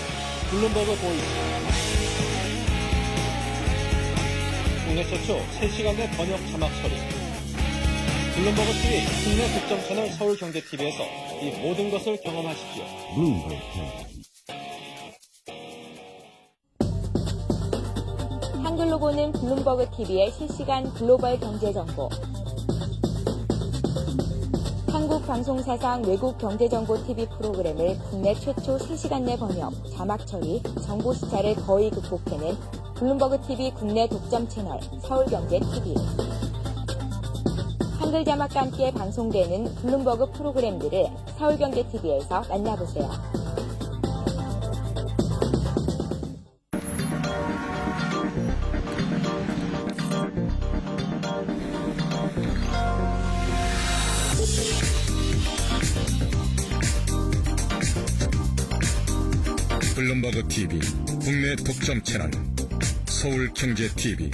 블룸버그 보이스 국내 최초 3시간 내 번역 자막 처리 블룸버그 TV 국내 독점 채널 서울경제TV에서 이 모든 것을 경험하십시오. 한글로 보는 블룸버그 TV의 실시간 글로벌 경제 정보. 한국 방송사상 외국 경제정보 TV 프로그램을 국내 최초 3시간 내 번역, 자막 처리, 정보 시차를 거의 극복해낸 블룸버그 TV 국내 독점 채널 서울경제TV. 한글 자막과 함께 방송되는 블룸버그 프로그램들을 서울경제TV에서 만나보세요. 블룸버그 TV 국내 독점 채널 서울경제TV.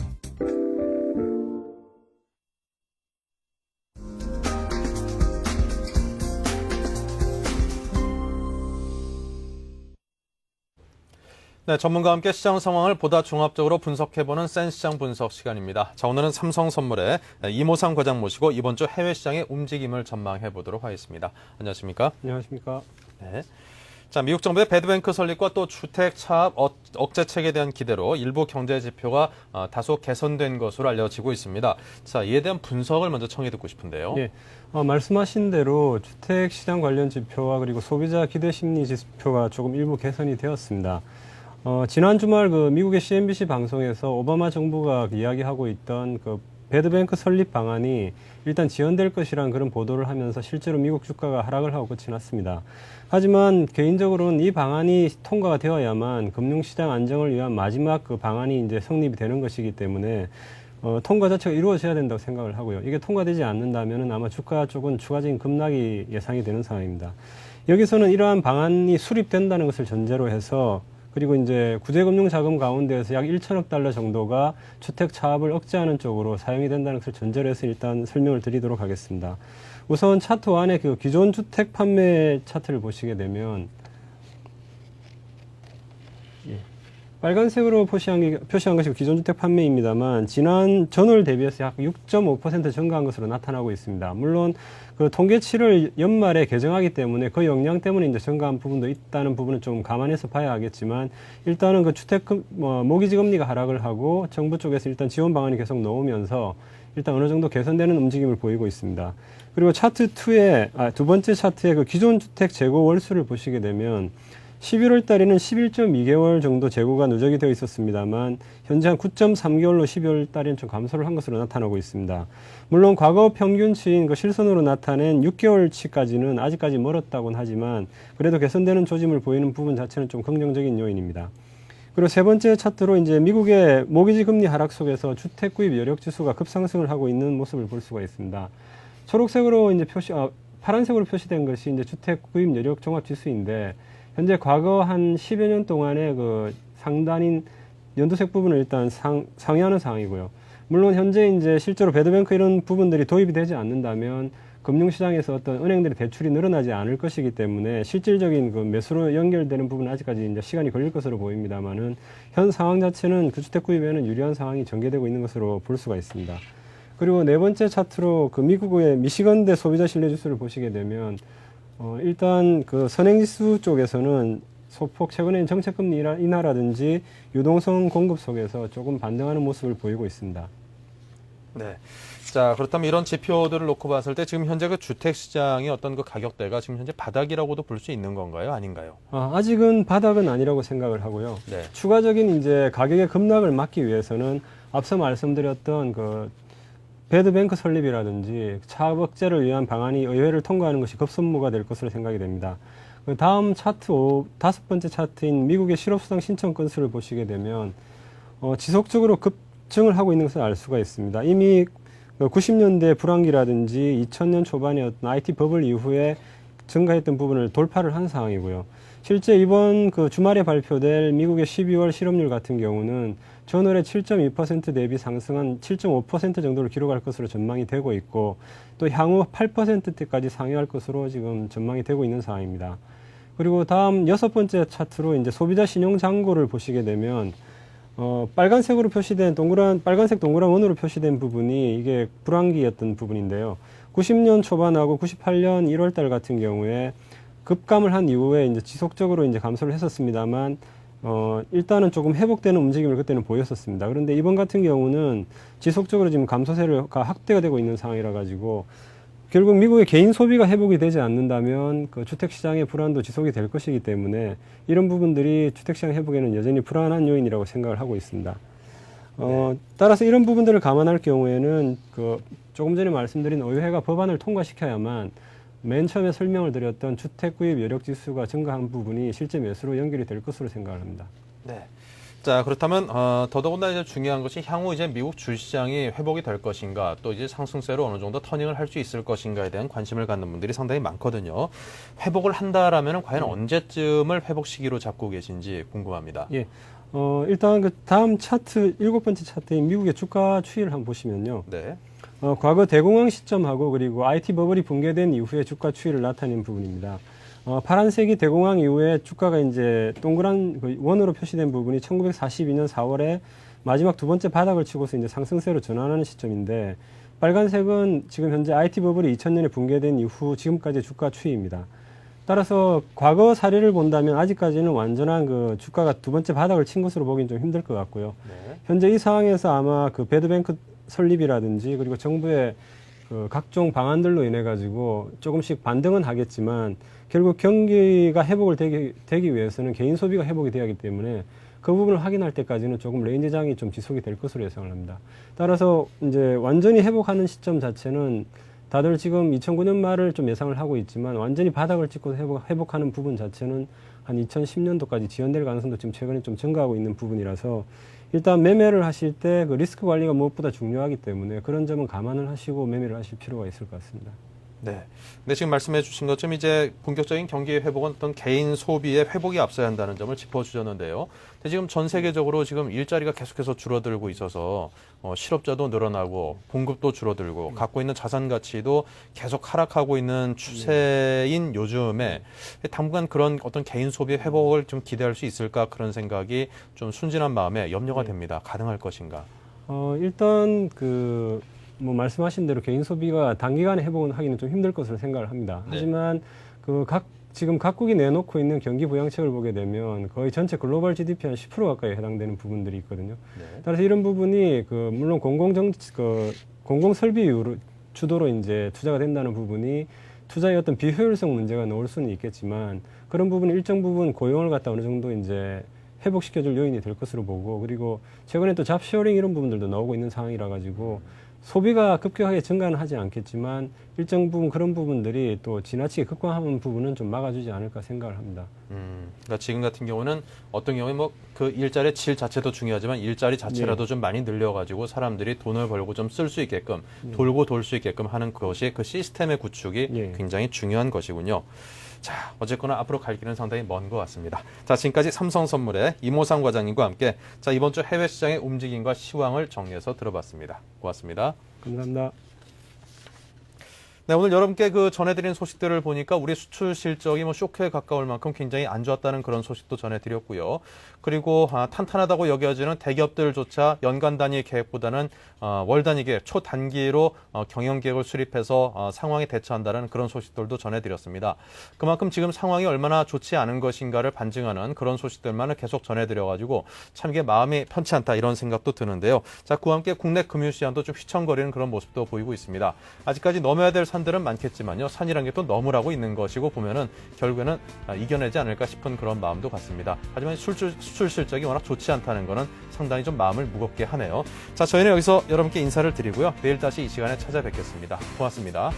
네, 전문가와 함께 시장 상황을 보다 종합적으로 분석해보는 센시장 분석 시간입니다. 자, 오늘은 삼성선물의 이모상 과장 모시고 이번 주 해외 시장의 움직임을 전망해보도록 하겠습니다. 안녕하십니까? 안녕하십니까? 네. 자, 미국 정부의 배드뱅크 설립과 또 주택 차압 억제책에 대한 기대로 일부 경제 지표가 다소 개선된 것으로 알려지고 있습니다. 자, 이에 대한 분석을 먼저 청해 듣고 싶은데요. 예, 말씀하신 대로 주택 시장 관련 지표와 그리고 소비자 기대 심리 지표가 조금 일부 개선이 되었습니다. 지난 주말 미국의 CNBC 방송에서 오바마 정부가 이야기하고 있던 배드뱅크 설립 방안이 일단 지연될 것이라는 그런 보도를 하면서 실제로 미국 주가가 하락을 하고 끝이 났습니다. 하지만 개인적으로는 이 방안이 통과가 되어야만 금융시장 안정을 위한 마지막 방안이 이제 성립이 되는 것이기 때문에 통과 자체가 이루어져야 된다고 생각을 하고요. 이게 통과되지 않는다면 아마 주가 쪽은 추가적인 급락이 예상이 되는 상황입니다. 여기서는 이러한 방안이 수립된다는 것을 전제로 해서 그리고 이제 구제금융자금 가운데에서 약 1천억 달러 정도가 주택 차압을 억제하는 쪽으로 사용이 된다는 것을 전제로 해서 일단 설명을 드리도록 하겠습니다. 우선 차트 안에 기존 주택 판매 차트를 보시게 되면 빨간색으로 표시한 것이 기존 주택 판매입니다만 지난 전월 대비해서 약 6.5% 증가한 것으로 나타나고 있습니다. 물론 통계치를 연말에 개정하기 때문에 그 영향 때문에 이제 증가한 부분도 있다는 부분은 좀 감안해서 봐야 하겠지만 일단은 주택 모기지 금리가 하락을 하고 정부 쪽에서 일단 지원 방안이 계속 나오면서 일단 어느 정도 개선되는 움직임을 보이고 있습니다. 그리고 차트 2의 두 번째 차트의 기존 주택 재고 월수를 보시게 되면 11월 달에는 11.2개월 정도 재고가 누적이 되어 있었습니다만 현재 한 9.3개월로 12월 달에는 좀 감소를 한 것으로 나타나고 있습니다. 물론 과거 평균치인 실선으로 나타낸 6개월치까지는 아직까지 멀었다고는 하지만 그래도 개선되는 조짐을 보이는 부분 자체는 좀 긍정적인 요인입니다. 그리고 세 번째 차트로 이제 미국의 모기지 금리 하락 속에서 주택 구입 여력 지수가 급상승을 하고 있는 모습을 볼 수가 있습니다. 초록색으로 이제 파란색으로 표시된 것이 이제 주택 구입 여력 종합 지수인데 현재 과거 한 10여 년 동안의 상단인 연두색 부분을 일단 상회하는 상황이고요. 물론 현재 이제 실제로 배드뱅크 이런 부분들이 도입이 되지 않는다면 금융시장에서 어떤 은행들의 대출이 늘어나지 않을 것이기 때문에 실질적인 매수로 연결되는 부분은 아직까지 이제 시간이 걸릴 것으로 보입니다만은 현 상황 자체는 주택 구입에는 유리한 상황이 전개되고 있는 것으로 볼 수가 있습니다. 그리고 네 번째 차트로 미국의 미시건대 소비자 신뢰지수를 보시게 되면 일단 선행지수 쪽에서는 소폭 최근에 정책금리 인하라든지 유동성 공급 속에서 조금 반등하는 모습을 보이고 있습니다. 네. 자, 그렇다면 이런 지표들을 놓고 봤을 때 지금 현재 주택 시장의 어떤 가격대가 지금 현재 바닥이라고도 볼 수 있는 건가요? 아닌가요? 아직은 바닥은 아니라고 생각을 하고요. 네. 추가적인 이제 가격의 급락을 막기 위해서는 앞서 말씀드렸던 배드뱅크 설립이라든지 차압 억제를 위한 방안이 의회를 통과하는 것이 급선무가 될 것으로 생각이 됩니다. 다음 차트 5번째 차트인 미국의 실업수당 신청 건수를 보시게 되면 지속적으로 급증을 하고 있는 것을 알 수가 있습니다. 이미 90년대 불황기라든지 2000년 초반의 어떤 IT 버블 이후에 증가했던 부분을 돌파를 한 상황이고요. 실제 이번 주말에 발표될 미국의 12월 실업률 같은 경우는 전월에 7.2% 대비 상승한 7.5% 정도를 기록할 것으로 전망이 되고 있고 또 향후 8%대까지 상회할 것으로 지금 전망이 되고 있는 상황입니다. 그리고 다음 6번째 차트로 이제 소비자 신용 잔고를 보시게 되면 빨간색으로 표시된 빨간색 동그란 원으로 표시된 부분이 이게 불황기였던 부분인데요. 90년 초반하고 98년 1월 달 같은 경우에 급감을 한 이후에 이제 지속적으로 이제 감소를 했었습니다만 일단은 조금 회복되는 움직임을 그때는 보였었습니다. 그런데 이번 같은 경우는 지속적으로 지금 감소세가 확대가 되고 있는 상황이라 가지고 결국 미국의 개인 소비가 회복이 되지 않는다면 그 주택시장의 불안도 지속이 될 것이기 때문에 이런 부분들이 주택시장 회복에는 여전히 불안한 요인이라고 생각을 하고 있습니다. 따라서 이런 부분들을 감안할 경우에는 그 조금 전에 말씀드린 의회가 법안을 통과시켜야만 맨 처음에 설명을 드렸던 주택 구입 여력 지수가 증가한 부분이 실제 매수로 연결이 될 것으로 생각을 합니다. 네. 자, 그렇다면 더더군다나 이제 중요한 것이 향후 이제 미국 주시장이 회복이 될 것인가, 또 이제 상승세로 어느 정도 터닝을 할 수 있을 것인가에 대한 관심을 갖는 분들이 상당히 많거든요. 회복을 한다라면 과연 언제쯤을 회복 시기로 잡고 계신지 궁금합니다. 예. 일단 그 다음 차트 7번째 차트인 미국의 주가 추이를 한번 보시면요. 네. 과거 대공황 시점하고 그리고 IT 버블이 붕괴된 이후의 주가 추이를 나타낸 부분입니다. 파란색이 대공황 이후에 주가가 이제 동그란 그 원으로 표시된 부분이 1942년 4월에 마지막 두 번째 바닥을 치고서 이제 상승세로 전환하는 시점인데, 빨간색은 지금 현재 IT 버블이 2000년에 붕괴된 이후 지금까지의 주가 추이입니다. 따라서 과거 사례를 본다면 아직까지는 완전한 그 주가가 두 번째 바닥을 친 것으로 보기는 좀 힘들 것 같고요. 네. 현재 이 상황에서 아마 그 배드뱅크 설립이라든지 그리고 정부의 그 각종 방안들로 인해 가지고 조금씩 반등은 하겠지만 결국 경기가 회복을 되기 위해서는 개인 소비가 회복이 돼야 하기 때문에 그 부분을 확인할 때까지는 조금 레인지장이 좀 지속이 될 것으로 예상을 합니다. 따라서 이제 완전히 회복하는 시점 자체는 다들 지금 2009년 말을 좀 예상을 하고 있지만 완전히 바닥을 찍고 회복하는 부분 자체는 한 2010년도까지 지연될 가능성도 지금 최근에 좀 증가하고 있는 부분이라서 일단 매매를 하실 때 그 리스크 관리가 무엇보다 중요하기 때문에 그런 점은 감안을 하시고 매매를 하실 필요가 있을 것 같습니다. 네. 근데 지금 말씀해 주신 것처럼 이제 본격적인 경기 회복은 어떤 개인 소비의 회복이 앞서야 한다는 점을 짚어주셨는데요. 근데 지금 전 세계적으로 지금 일자리가 계속해서 줄어들고 있어서 실업자도 늘어나고 공급도 줄어들고 갖고 있는 자산 가치도 계속 하락하고 있는 추세인 요즘에 당분간 그런 어떤 개인 소비 회복을 좀 기대할 수 있을까, 그런 생각이 좀 순진한 마음에 염려가 됩니다. 가능할 것인가? 일단 뭐 말씀하신 대로 개인 소비가 단기간에 회복은 하기는 좀 힘들 것으로 생각을 합니다. 네. 하지만 지금 각국이 내놓고 있는 경기 부양책을 보게 되면 거의 전체 글로벌 GDP 한 10% 가까이 해당되는 부분들이 있거든요. 네. 따라서 따라서 이런 부분이 물론 공공 설비 주도로 이제 투자가 된다는 부분이 투자의 어떤 비효율성 문제가 나올 수는 있겠지만 그런 부분이 일정 부분 고용을 갖다 어느 정도 이제 회복시켜줄 요인이 될 것으로 보고, 그리고 최근에 또 잡쇼링 이런 부분들도 나오고 있는 상황이라 가지고 소비가 급격하게 증가는 하지 않겠지만 일정 부분 그런 부분들이 또 지나치게 급감하는 부분은 좀 막아주지 않을까 생각을 합니다. 그러니까 지금 같은 경우는 어떤 경우에 뭐 그 일자리의 질 자체도 중요하지만 일자리 자체라도 좀 많이 늘려가지고 사람들이 돈을 벌고 좀 쓸 수 있게끔 돌고 돌 수 있게끔 하는 것이 그 시스템의 구축이 굉장히 중요한 것이군요. 자, 어쨌거나 앞으로 갈 길은 상당히 먼 것 같습니다. 자, 지금까지 삼성선물의 이모상 과장님과 함께 이번 주 해외 시장의 움직임과 시황을 정리해서 들어봤습니다. 고맙습니다. 감사합니다. 네, 오늘 여러분께 전해드린 소식들을 보니까 우리 수출 실적이 쇼크에 가까울 만큼 굉장히 안 좋았다는 그런 소식도 전해드렸고요. 그리고 탄탄하다고 여겨지는 대기업들조차 연간 단위 계획보다는 월 단위 계획, 초단기로 경영 계획을 수립해서 상황에 대처한다는 그런 소식들도 전해드렸습니다. 그만큼 지금 상황이 얼마나 좋지 않은 것인가를 반증하는 그런 소식들만을 계속 전해드려가지고 참 이게 마음이 편치 않다, 이런 생각도 드는데요. 자, 그와 함께 국내 금융시장도 좀 휘청거리는 그런 모습도 보이고 있습니다. 아직까지 넘어야 될 산들은 많겠지만요. 산이란 게 또 넘으라고 있는 것이고 보면은 결국에는 이겨내지 않을까 싶은 그런 마음도 같습니다. 하지만 수출 실적이 워낙 좋지 않다는 거는 상당히 좀 마음을 무겁게 하네요. 자, 저희는 여기서 여러분께 인사를 드리고요. 내일 다시 이 시간에 찾아뵙겠습니다. 고맙습니다.